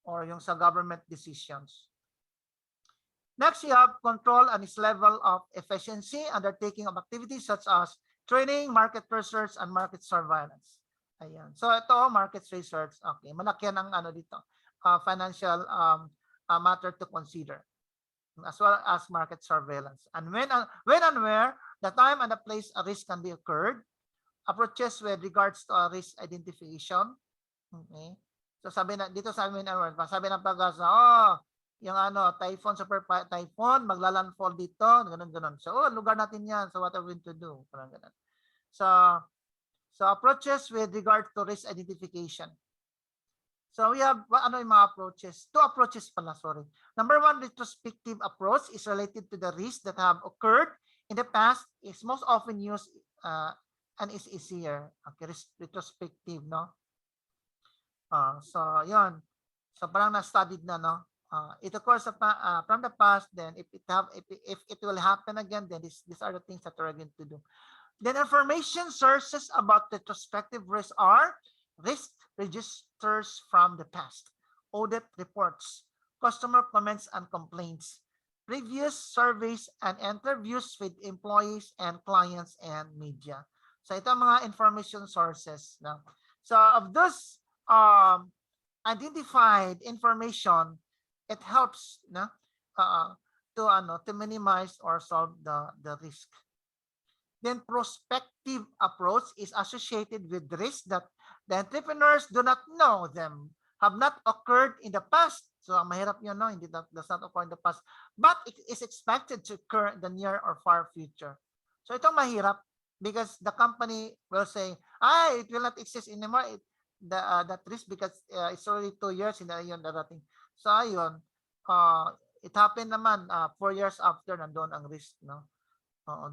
[SPEAKER 2] Or yung sa government decisions. Next, you have control and its level of efficiency, undertaking of activities such as training, market research, and market surveillance. Ayan. So ito, market research. Okay, malaki yan ang dito. Financial matter to consider, as well as market surveillance. And when and where, the time and the place a risk can be occurred, approaches with regards to a risk identification. Okay. So sabi ng pag-asa, yung typhoon, super typhoon, maglalandfall dito, ganun. So, lugar natin yan. So, what are we going to do? Parang ganun. So, So approaches with regard to risk identification. So we have ano yung mga approaches? Two approaches pala, sorry. Number one, retrospective approach is related to the risks that have occurred in the past, is most often used and is easier. Okay, retrospective, no? So yon. So parang na-studied na, no? It occurs from the past, then if it will happen again, then these are the things that we're going to do. Then information sources about retrospective risk are risk registers from the past, audit reports, customer comments and complaints, previous surveys and interviews with employees and clients and media. So ito ang mga information sources. No? So of those identified information, it helps no, to minimize or solve the risk. Then prospective approach is associated with risks that the entrepreneurs do not know them, have not occurred in the past. So ang mahirap yun, no? Hindi does not occur in the past. But it is expected to occur in the near or far future. So itong mahirap because the company will say, it will not exist anymore. That risk because it's already 2 years na yun darating. So ayun, it happened naman 4 years after nandoon ang risk, no?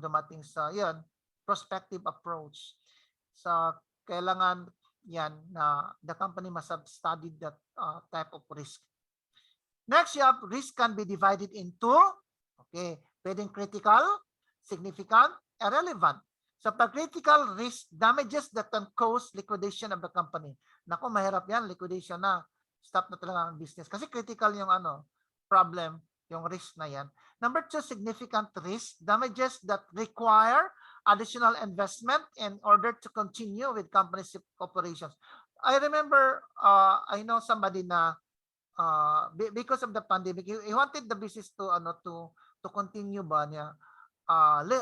[SPEAKER 2] Dumating sa yun, prospective approach. So kailangan yan na the company must have studied that type of risk. Next, you have risk can be divided into, okay, pwedeng critical, significant, irrelevant. So pag critical risk, damages that can cause liquidation of the company. Naku, mahirap yan, liquidation na. Stop na talaga ang business. Kasi critical yung problem, yung risk na yan. Number 2, significant risk, damages that require additional investment in order to continue with company's operations. I remember, I know somebody na because of the pandemic, he wanted the business to continue ba niya.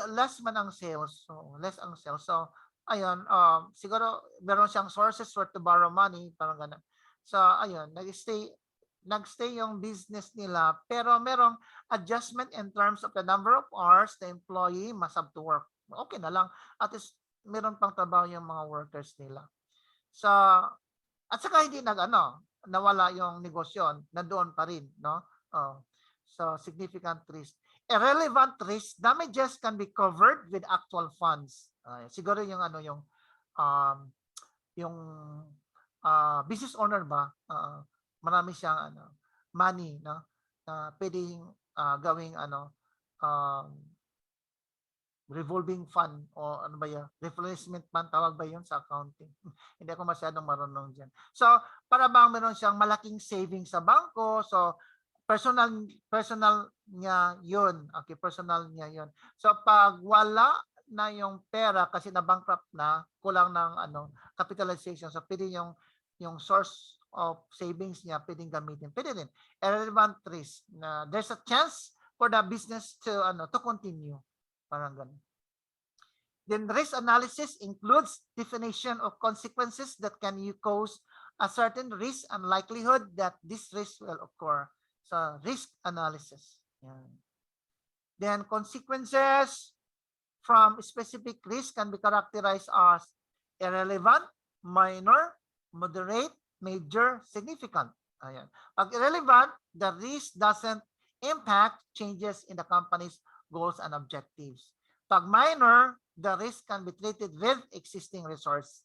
[SPEAKER 2] Less man ang sales, so less ang sales. So ayun, siguro meron siyang sources where to borrow money, parang ganun. So ayun, nagstay yung business nila, pero merong adjustment in terms of the number of hours the employee must have to work. Okay na lang, at least meron pang trabaho yung mga workers nila. So at saka hindi nawala yung negosyo, nandoon pa rin, no? So significant risk. Irrelevant risk, damages can be covered with actual funds. Siguro yung business owner ba, marami siyang money, no? Pwedeng gawing revolving fund o ano ba yan? Replacement fund, tawag ba yun sa accounting? Hindi ako masyadong marunong dyan. So, para bang meron siyang malaking savings sa bangko, so personal niya yun. Okay, personal niya yun. So pag wala na yung pera kasi na-bankrupt na, kulang ng capitalization. So pwede yung source of savings niya pwedeng gamitin. Pwede din. Irrelevant risk na there's a chance for the business to continue. Parang ganun. Then risk analysis includes definition of consequences that can cause a certain risk and likelihood that this risk will occur. So risk analysis. Yan. Then consequences from specific risk can be characterized as irrelevant, minor, moderate, major, significant. Ayan. Pag irrelevant, the risk doesn't impact changes in the company's goals and objectives. Pag minor, the risk can be treated with existing resources.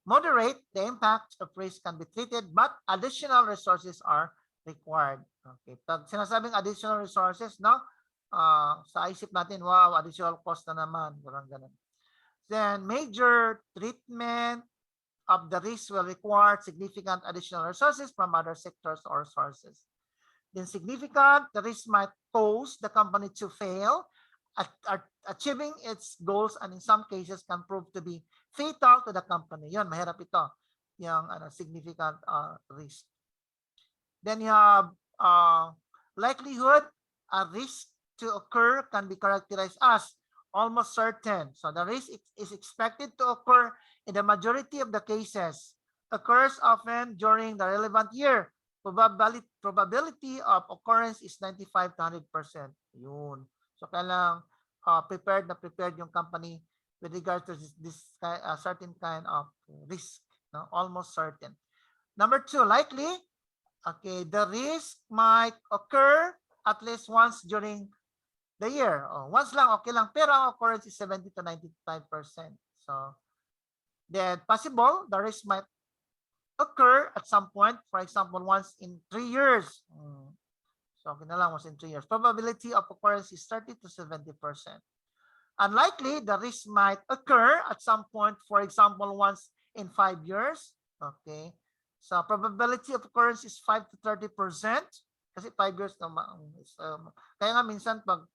[SPEAKER 2] Moderate, the impact of risk can be treated, but additional resources are required. Okay. Pag sinasabing additional resources, no? Sa isip natin, wow, additional cost na naman. Ganun. Then, major treatment of the risk will require significant additional resources from other sectors or sources. Then, significant, the risk might cause the company to fail at achieving its goals and in some cases can prove to be fatal to the company. Yun, mahirap ito. Yung significant risk. Then you have likelihood a risk to occur can be characterized as almost certain. So the risk is expected to occur in the majority of the cases. Occurs often during the relevant year. Probability of occurrence is 95 to 100%. Yun. So kailangang prepared yung company with regard to certain kind of risk, no? Almost certain. Number two, likely, okay, the risk might occur at least once during the year. Once lang, okay lang, pero ang occurrence is 70 to 95%. So, then possible, the risk might occur at some point, for example, once in 3 years. So, okay na lang, once in 3 years. Probability of occurrence is 30 to 70%. Unlikely, the risk might occur at some point, for example, once in 5 years. Okay. So, probability of occurrence is 5 to 30%. Kasi 5 years na, kaya nga minsan pag,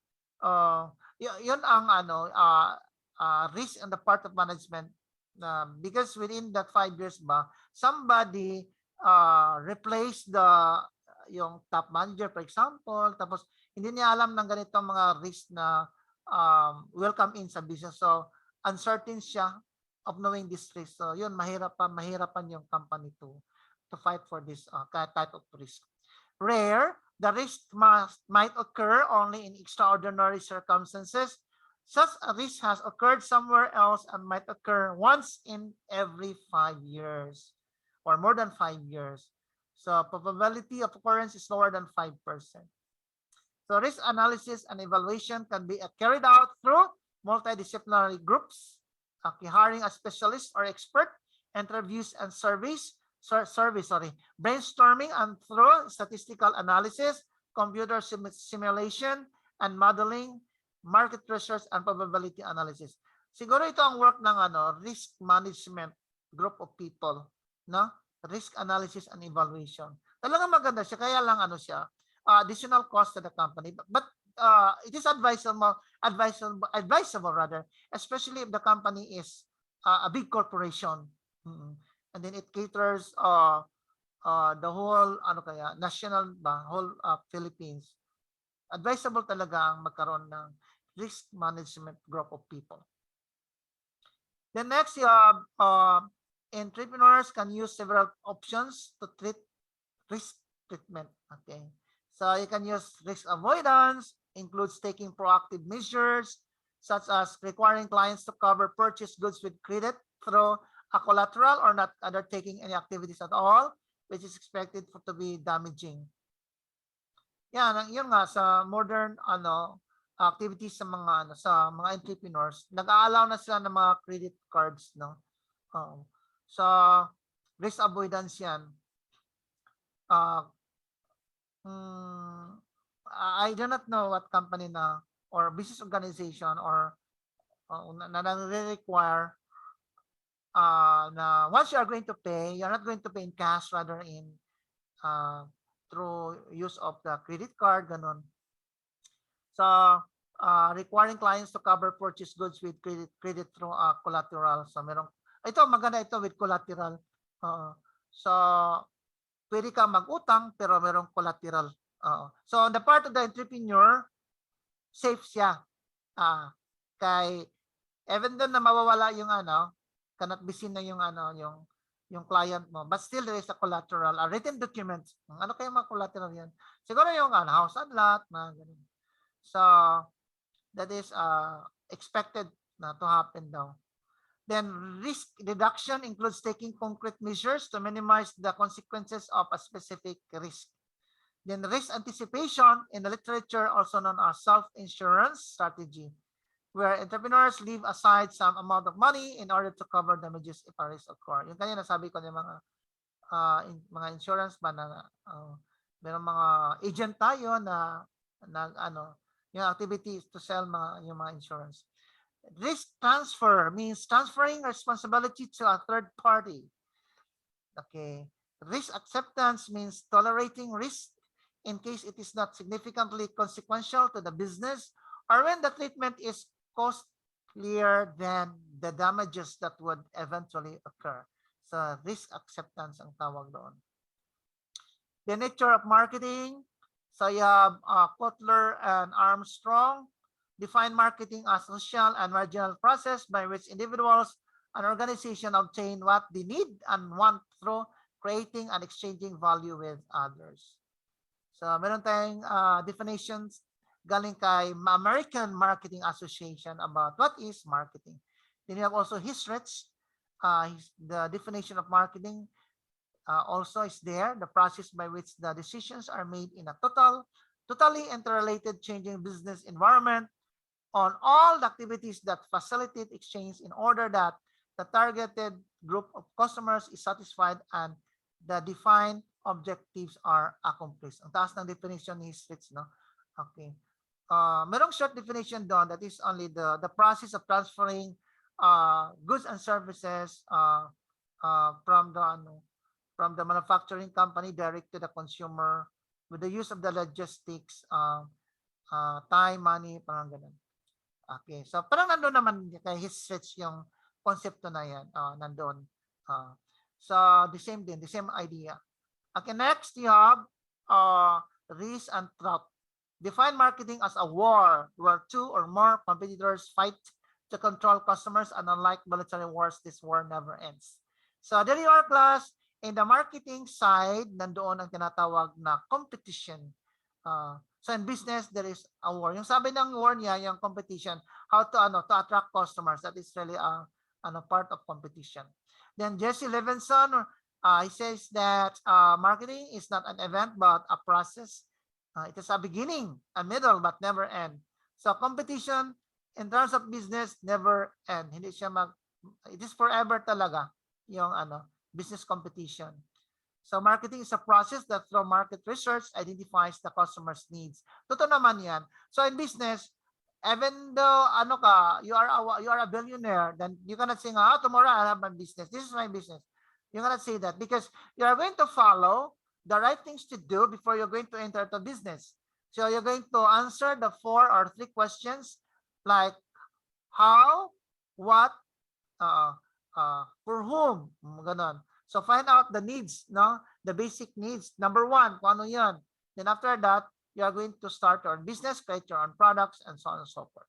[SPEAKER 2] yun ang risk on the part of management, because within that 5 years ba, somebody replace yung top manager, for example, tapos hindi niya alam ng ganitong mga risk na will come in sa business. So, uncertain siya of knowing this risk. So, yun, mahirapan yung company to fight for this type of risk. Rare, the risk might occur only in extraordinary circumstances. Such a risk has occurred somewhere else and might occur once in every 5 years or more than 5 years. So probability of occurrence is lower than 5%. So risk analysis and evaluation can be carried out through multidisciplinary groups, hiring a specialist or expert, interviews and surveys, brainstorming and through statistical analysis, computer simulation and modeling, market research and probability analysis. Siguro ito ang work ng risk management group of people, no? Risk analysis and evaluation. Talagang maganda siya, kaya lang siya, additional cost to the company. But it is advisable rather, especially if the company is a big corporation. And then it caters the whole national whole Philippines. Advisable talaga ang magkaroon ng risk management group of people. The next, entrepreneurs can use several options to treat risk treatment. Okay, so you can use risk avoidance, includes taking proactive measures such as requiring clients to cover purchased goods with credit through a collateral or not undertaking any activities at all, which is expected to be damaging. Yan, yun nga sa modern activities sa mga entrepreneurs, nag-aalaw na sila ng mga credit cards, no? So risk avoidance yan. I do not know what company na or business organization or na require na once you are going to pay, you're not going to pay in cash, rather in through use of the credit card, ganon. So requiring clients to cover purchase goods with credit through collateral. So ito maganda ito with collateral. So pwede ka mag-utang pero merong collateral. So on the part of the entrepreneur, safe siya. Kay even though na mawawala yung cannot be seen na yung client mo, but still there is a collateral, a written document. Ano kaya mga collateral yan? Siguro yung house and lot, ganun. So that is expected na to happen daw. Then risk reduction includes taking concrete measures to minimize the consequences of a specific risk. Then risk anticipation in the literature, also known as self-insurance strategy, where entrepreneurs leave aside some amount of money in order to cover damages if a risk occur. Yung kanina sabi ko ng mga insurance ba na merong mga agent tayo na yung activities to sell yung mga insurance. Risk transfer means transferring responsibility to a third party. Okay. Risk acceptance means tolerating risk in case it is not significantly consequential to the business or when the treatment is costlier than the damages that would eventually occur. So risk acceptance ang tawag doon. The nature of marketing. So you have Kotler and Armstrong define marketing as a social and marginal process by which individuals and organizations obtain what they need and want through creating and exchanging value with others. So meron tayong definitions galing kay American Marketing Association about what is marketing. Then you have also HISRETs, the definition of marketing also is there, the process by which the decisions are made in a totally interrelated changing business environment on all the activities that facilitate exchange in order that the targeted group of customers is satisfied and the defined objectives are accomplished. Ang taas ng definition ni Fritz, no? Okay. Merong short definition doon that is only the process of transferring goods and services from the manufacturing company direct to the consumer with the use of the logistics, time, money, parang ganun. Okay, so parang nandoon naman kay his stretch yung konsepto na yan, nandoon. So the same din, the same idea. Okay, next you have risk and threat. Define marketing as a war where two or more competitors fight to control customers, and unlike military wars, this war never ends. So there you are, class. In the marketing side, nandoon ang tinatawag na competition. So in business, there is a war. Yung sabi ng war niya, yung competition, how to attract customers. That is really a part of competition. Then Jesse Levinson, he says that marketing is not an event but a process. It is a beginning, a middle, but never end. So competition in terms of business never end. Hindi siya it is forever talaga yung business competition. So marketing is a process that through market research identifies the customer's needs. Totoo naman yan. So in business, even though you are a billionaire, then you cannot say, tomorrow I have my business. This is my business. You cannot say that because you are going to follow the right things to do before you're going to enter the business. So you're going to answer the 4 or 3 questions like how, what, for whom, ganon. So find out the needs, the basic needs. Number 1, kung ano yan. Then after that, you are going to start your own business, create your own products, and so on and so forth.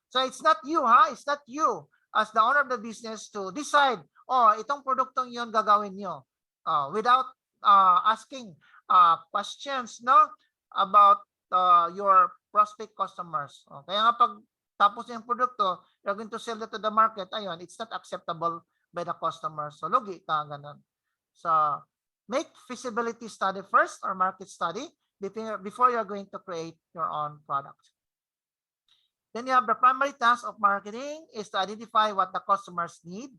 [SPEAKER 2] So it's not you, It's not you as the owner of the business to decide, itong produktong yun gagawin nyo without asking questions, about your prospect customers. Kaya nga pag tapos yung produkto, you're going to sell it to the market, ayun, it's not acceptable by the customer. So, logi ka, ganun. So, make feasibility study first or market study before you're going to create your own product. Then you have the primary task of marketing is to identify what the customers need.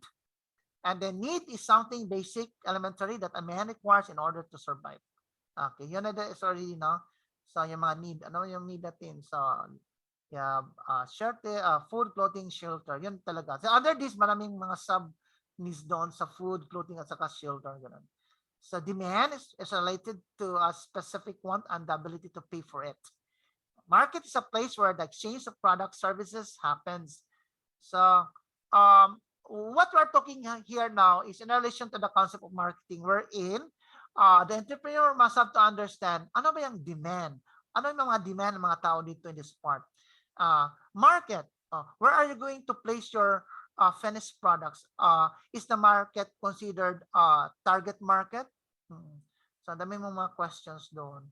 [SPEAKER 2] And the need is something basic, elementary that a man requires in order to survive. Okay, yun na is already, So, yung mga need, ano yung need natin? So, yeah, food, clothing, shelter. Yun talaga. So under this, maraming mga sub-needs doon sa food, clothing, at saka shelter. Ganun. So demand is related to a specific want and the ability to pay for it. Market is a place where the exchange of products, services happens. So what we're talking here now is in relation to the concept of marketing wherein the entrepreneur must have to understand ano ba yung demand? Ano yung mga demand ng mga tao dito in this part? Market, where are you going to place your finished products? Is the market considered target market? So dami mong mga questions doon.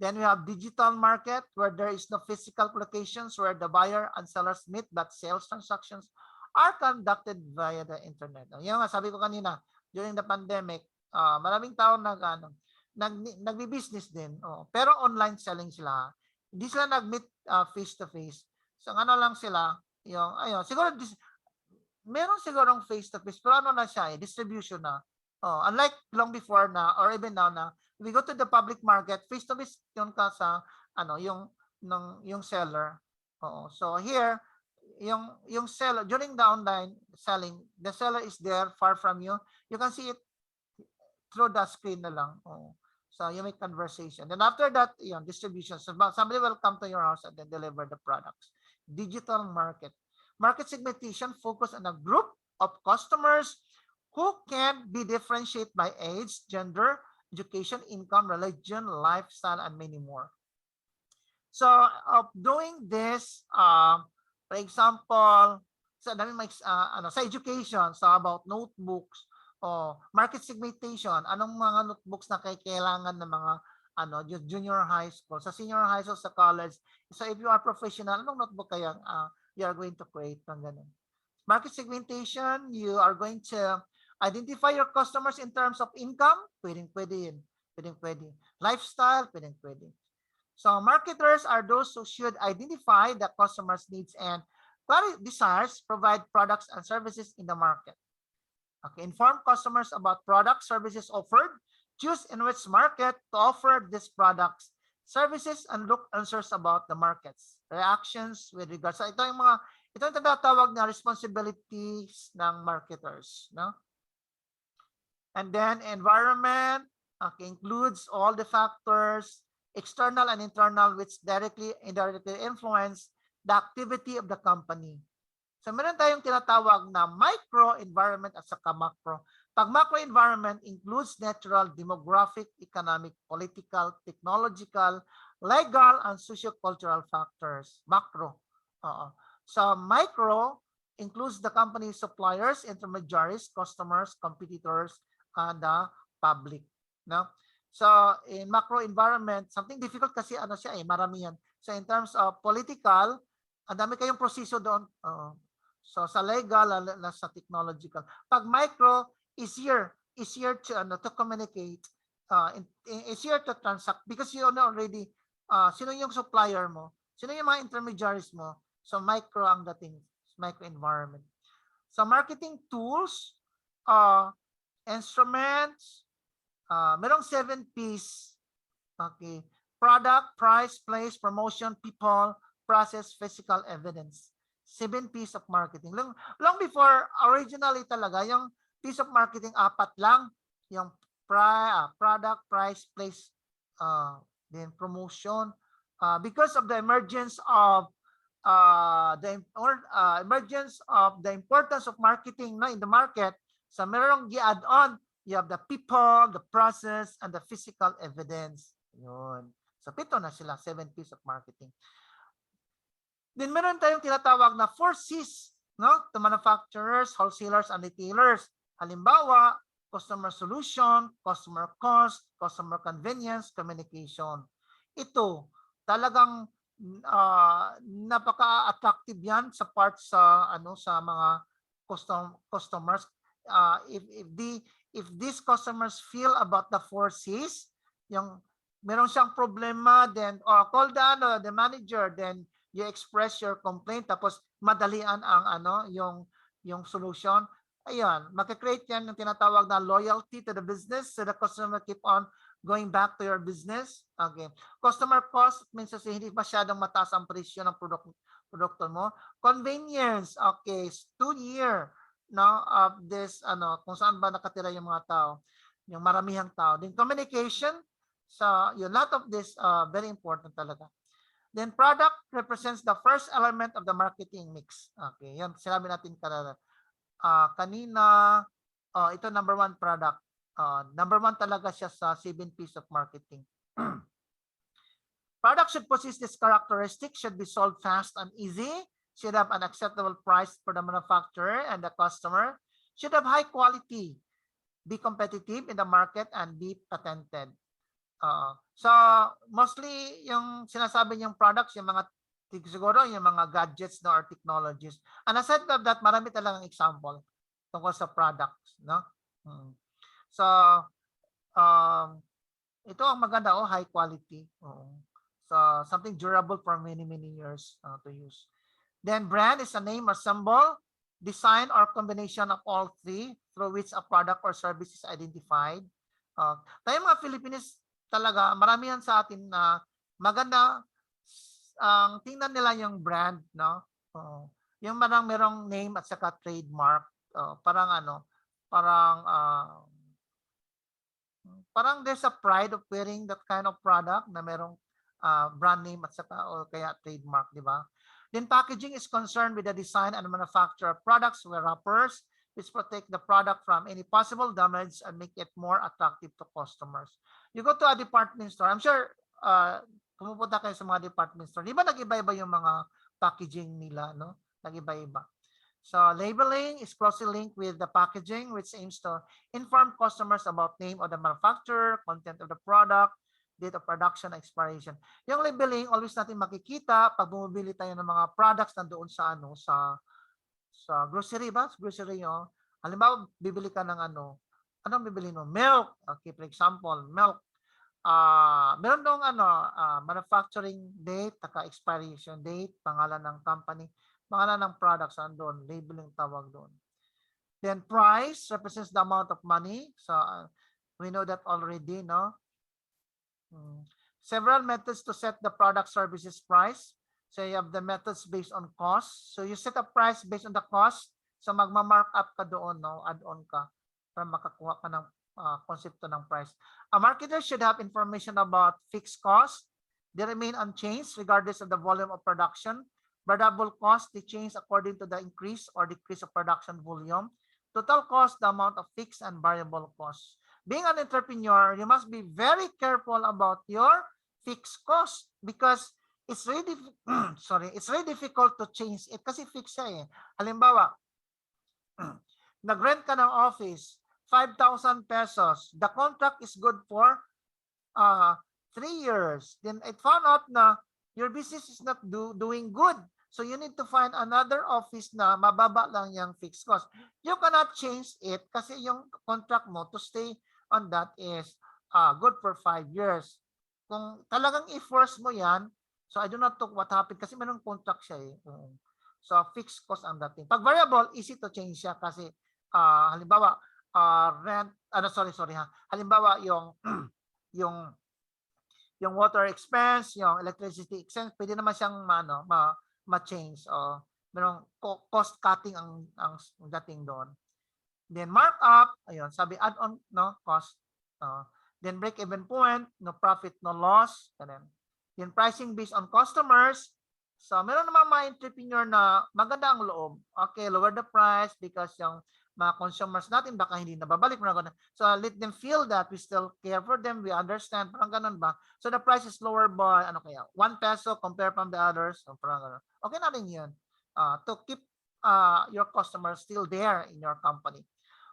[SPEAKER 2] Then we have digital market where there is no physical locations where the buyer and sellers meet but sales transactions are conducted via the internet. Yung sabi ko kanina, during the pandemic, maraming tao nagbi-business din, pero online selling sila. Hindi sila nag-meet face to face. So ano lang sila, yung ayun, siguro meron sigurong face to face, pero ano na siya, distribution na. Unlike long before na or even now na we go to the public market, face to face yun ka sa yung seller. So here, yung seller during the online selling, the seller is there far from you. You can see it through the screen na lang. So you make conversation. Then after that, distribution. So somebody will come to your house and then deliver the products. Digital market. Market segmentation focus on a group of customers who can be differentiated by age, gender, education, income, religion, lifestyle, and many more. So doing this, for example, sa education, so about notebooks, market segmentation, anong mga notebooks na kailangan ng mga junior high school, sa senior high school, sa college. So if you are professional, anong notebook kaya you are going to create ng ganun. Market segmentation, you are going to identify your customers in terms of income, pwede yun. Pwede. Lifestyle, pwede. So marketers are those who should identify the customer's needs and desires, provide products and services in the market. Okay, inform customers about product services offered, choose in which market to offer these products, services, and look answers about the markets. Reactions with regards. So ito yung tinatawag na responsibilities ng marketers, no? And then environment, okay, includes all the factors, external and internal, which directly, indirectly influence the activity of the company. So meron tayong tinatawag na micro environment at saka macro. Pag macro environment includes natural, demographic, economic, political, technological, legal, and socio-cultural factors. Macro. So micro includes the company's suppliers, intermediaries, customers, competitors, and the public. No? So in macro environment, something difficult kasi ano siya maramihan. So in terms of political, ang dami kayong proseso doon. So sa legal, sa technological. Pag micro, easier to communicate, easier to transact because you know already sino yung supplier mo, sino yung mga intermediaries mo. So micro ang dating, micro environment. So marketing tools, instruments, merong 7 P's. Okay. Product, price, place, promotion, people, process, physical evidence. 7 P's of marketing. Long before, originally talaga, yung piece of marketing, 4 lang. Yung product, price, place, then promotion. Because of the emergence of the importance of marketing in the market, so merong i-add on, you have the people, the process, and the physical evidence. Yun. So 7 na sila, 7 P's of marketing. Then meron tayong tinatawag na 4 C's, no? To manufacturers, wholesalers, and retailers. Halimbawa, customer solution, customer cost, customer convenience, communication. Ito, talagang napaka-attractive yan sa parts sa mga customers. If these customers feel about the 4 C's, yung meron siyang problema, then call the manager, then you express your complaint, tapos madalian ang yung solution. Ayan, makikreate yan yung tinatawag na loyalty to the business, so the customer keep on going back to your business. Okay. Customer cost means kasi hindi masyadong mataas ang presyo ng produkto mo. Convenience, okay, 2-year of this kung saan ba nakatira yung mga tao, yung maramihang tao. Then communication, so yung lot of this very important talaga. Then product represents the first element of the marketing mix. Okay, yan sinabi natin kanina. Ito number 1 product. Number 1 talaga siya sa 7 P's of marketing. Product should possess this characteristic, should be sold fast and easy, should have an acceptable price for the manufacturer and the customer, should have high quality, be competitive in the market, and be patented. So mostly yung sinasabi niyang products, yung mga siguro yung mga gadgets or technologies. And aside of that, marami talagang example tungkol sa products, no? So ito ang maganda, high quality. So something durable for many years to use. Then brand is a name or symbol, design or combination of all 3 through which a product or service is identified. Tayo mga Filipinos talaga, marami yan sa atin na maganda ang tingnan nila yung brand, no? Yung merong name at saka trademark, parang there's a pride of wearing that kind of product na merong brand name at saka o kaya trademark, di ba? Then packaging is concerned with the design and manufacture of products with wrappers, which protect the product from any possible damage and make it more attractive to customers. You go to a department store, I'm sure pumupunta kayo sa mga department store, di ba nag-iba-iba yung mga packaging nila, no? Nag-iba-iba. So labeling is closely linked with the packaging, which aims to inform customers about name of the manufacturer, content of the product, date of production, expiration. Yung labeling, always natin makikita pag bumibili tayo ng mga products nandoon sa Sa grocery ba? Grocery yun. Halimbawa, bibili ka ng ano. Anong bibili mo? Milk. Okay, for example, milk. Meron dong manufacturing date, expiration date, pangalan ng company, pangalan ng products andon, labeling tawag doon. Then price represents the amount of money. So we know that already, no? Several methods to set the product services price. So you have the methods based on cost. So you set a price based on the cost. So magma-mark up ka doon, no? Add-on ka para makakuha ka ng konsepto ng price. A marketer should have information about fixed costs. They remain unchanged regardless of the volume of production. Variable costs, they change according to the increase or decrease of production volume. Total cost, the amount of fixed and variable costs. Being an entrepreneur, you must be very careful about your fixed cost because it's really it's really difficult to change it kasi fixed siya eh. Halimbawa, nag-rent ka ng office, 5,000 pesos. The contract is good for 3 years. Then it found out na your business is not doing good. So you need to find another office na mababa lang yung fixed cost. You cannot change it kasi yung contract mo to stay on that is good for 5 years. Kung talagang i-force mo yan, so I do not talk what happened kasi mayroong contract siya eh. So fixed cost ang dating. Pag variable, easy to change siya kasi halimbawa, rent, halimbawa yung water expense, yung electricity expense, pwede naman siyang ma-change o merong cost cutting ang dating doon. Then markup, ayun, sabi add-on, no, cost. Then break-even point, no profit, no loss. Then pricing based on customers. So meron naman mga entrepreneur na maganda ang loob. Okay, lower the price because yung mga consumers natin baka hindi nababalik. So let them feel that we still care for them, we understand, parang ganun ba? So the price is lower by, 1 peso compared from the others. So parang ganun. Okay na rin yun to keep your customers still there in your company.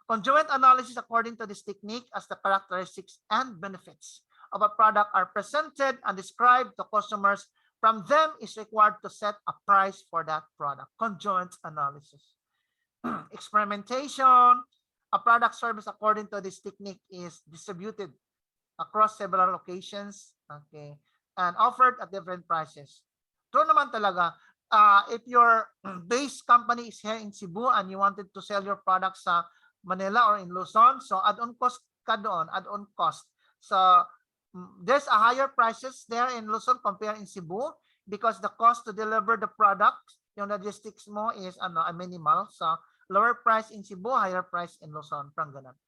[SPEAKER 2] Conjoint analysis according to this technique as the characteristics and benefits of a product are presented and described to customers. From them is required to set a price for that product. Conjoint analysis. Experimentation. A product service according to this technique is distributed across several locations, okay, and offered at different prices. True naman talaga. If your base company is here in Cebu and you wanted to sell your products sa Manila or in Luzon, so add-on cost ka doon, add-on cost. So there's a higher prices there in Luzon compared in Cebu because the cost to deliver the product, yung logistics mo is a minimal. So lower price in Cebu, higher price in Luzon. Parang ganun.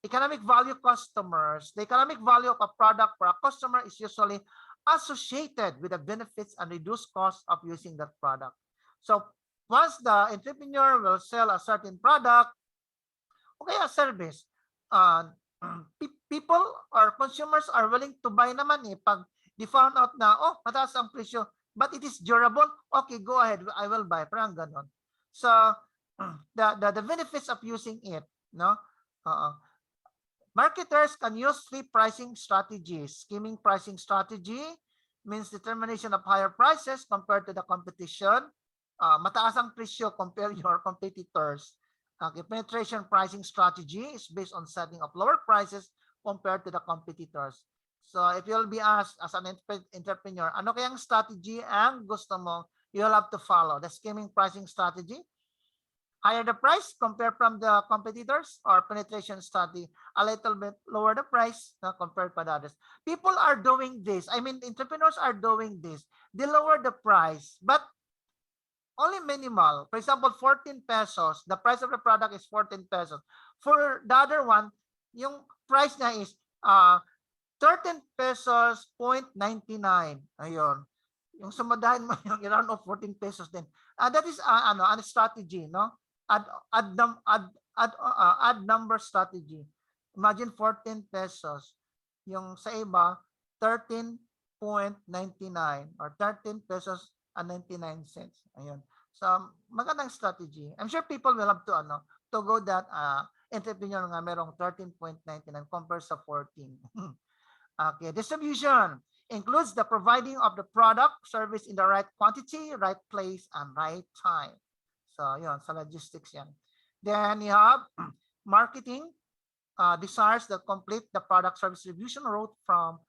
[SPEAKER 2] Economic value customers. The economic value of a product for a customer is usually associated with the benefits and reduced cost of using that product. So once the entrepreneur will sell a certain product, okay, a service, people or consumers are willing to buy naman eh pag they found out na, mataas ang presyo, but it is durable, okay, go ahead, I will buy. Parang ganon. So, the benefits of using it, no? Marketers can use 3 pricing strategies. Skimming pricing strategy means determination of higher prices compared to the competition. Mataas ang presyo compared to your competitors. Okay, penetration pricing strategy is based on setting of lower prices compared to the competitors. So if you'll be asked as an entrepreneur, ano kayang strategy ang gusto mo, you'll have to follow the skimming pricing strategy. Higher the price compared from the competitors, or penetration strategy, a little bit lower the price compared to the others. People are doing this. I mean, entrepreneurs are doing this. They lower the price, but only minimal. For example, 14 pesos. The price of the product is 14 pesos. For the other one, yung price niya is 13 pesos 0.99. Ayun. Yung sumadahin mo yung around of 14 pesos din. That is a strategy, no? Add number strategy. Imagine 14 pesos. Yung sa iba 13.99 or 13 pesos and 99 cents. Ayun. So magandang strategy. I'm sure people will have to go that entrepreneur nga merong 13.99 compared sa 14. Okay, distribution includes the providing of the product service in the right quantity, right place, and right time. So, yun, sa logistics yan. Then you have marketing, desires that complete the product service distribution route from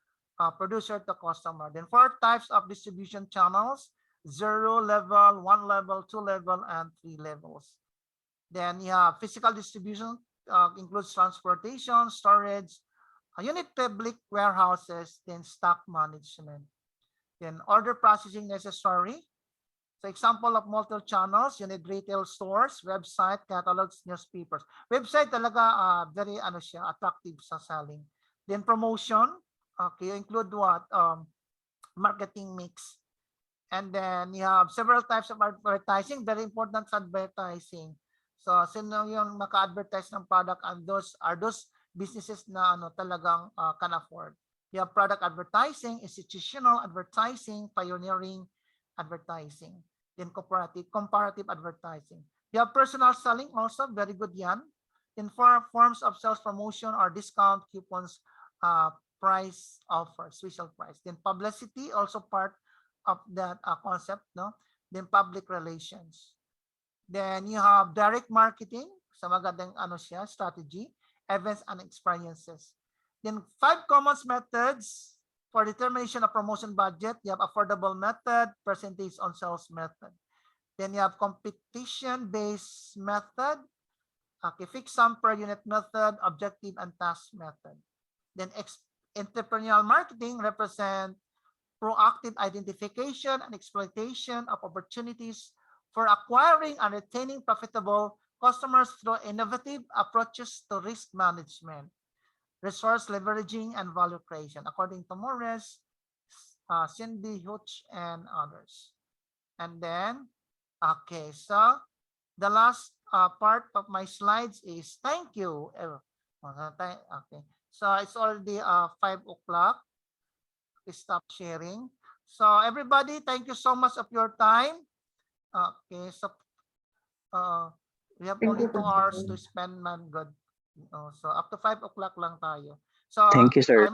[SPEAKER 2] producer to customer. Then 4 types of distribution channels: 0 level, 1 level, 2 level, and 3 levels. Then you have physical distribution, includes transportation, storage, unit public warehouses, then stock management. Then order processing necessary. So example of multi-channels, you need retail stores, website, catalogs, newspapers. Website talaga very attractive sa selling. Then promotion, okay, include what? Marketing mix. And then you have several types of advertising, very important sa advertising. So sino yung maka-advertise ng product, and those businesses na talagang can afford. You have product advertising, institutional advertising, pioneering advertising, then comparative advertising. You have personal selling also, very good yan. In forms of sales promotion or discount coupons, price offer, special price. Then publicity, also part of that concept, no? Then public relations. Then you have direct marketing, sa magandang strategy, events and experiences. Then 5 common methods for determination of promotion budget. You have affordable method, percentage on sales method. Then you have competition-based method, fixed sum per unit method, objective and task method. Then entrepreneurial marketing represent proactive identification and exploitation of opportunities for acquiring and retaining profitable customers through innovative approaches to risk management, resource leveraging, and value creation, according to Morris, Cindy, Hutch, and others. And then, okay, so the last part of my slides is thank you. Okay, so it's already 5 o'clock. Stop sharing. So everybody, thank you so much of your time. Okay, so we have only 2 hours to spend, man. Good. So up to 5 o'clock lang tayo. So
[SPEAKER 6] Thank you, sir.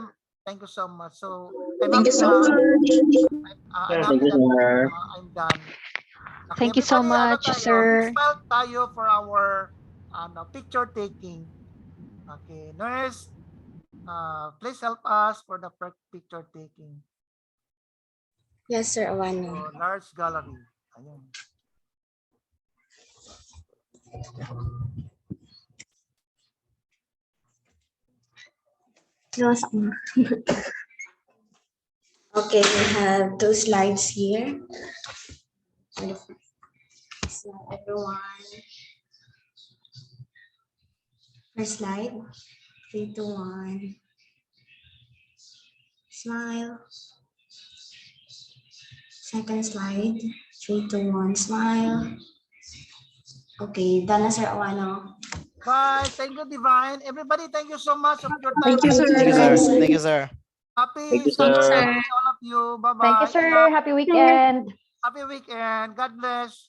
[SPEAKER 2] thank you so much. So I'm
[SPEAKER 7] Thank you
[SPEAKER 2] happy
[SPEAKER 7] so
[SPEAKER 2] na-
[SPEAKER 7] much.
[SPEAKER 2] I'm
[SPEAKER 6] Thank
[SPEAKER 2] happy
[SPEAKER 6] you,
[SPEAKER 2] that
[SPEAKER 6] sir.
[SPEAKER 2] I'm done. Okay,
[SPEAKER 8] Thank you so
[SPEAKER 2] everybody,
[SPEAKER 8] much,
[SPEAKER 2] tayo?
[SPEAKER 8] sir.
[SPEAKER 2] Big smile tayo for our picture taking. Okay, nurse, please help us for the picture taking.
[SPEAKER 7] Yes, sir,
[SPEAKER 2] So,
[SPEAKER 7] Awano.
[SPEAKER 2] large gallery. Ayun.
[SPEAKER 7] Okay, we have 2 slides here. So everyone, first slide, 3, 2, 1. Smile. Second slide, 3, 2, 1. Smile. Okay, done na, Sir Awano.
[SPEAKER 2] Bye. Thank you, Divine. Everybody, thank you so much of your time.
[SPEAKER 7] Thank you, sir.
[SPEAKER 1] Thank you, sir. Thank you, sir.
[SPEAKER 2] Happy
[SPEAKER 6] Thank you,
[SPEAKER 2] Saturday,
[SPEAKER 6] sir.
[SPEAKER 2] all of you. Bye-bye.
[SPEAKER 8] Thank you, sir. Happy weekend.
[SPEAKER 2] Happy weekend. God bless.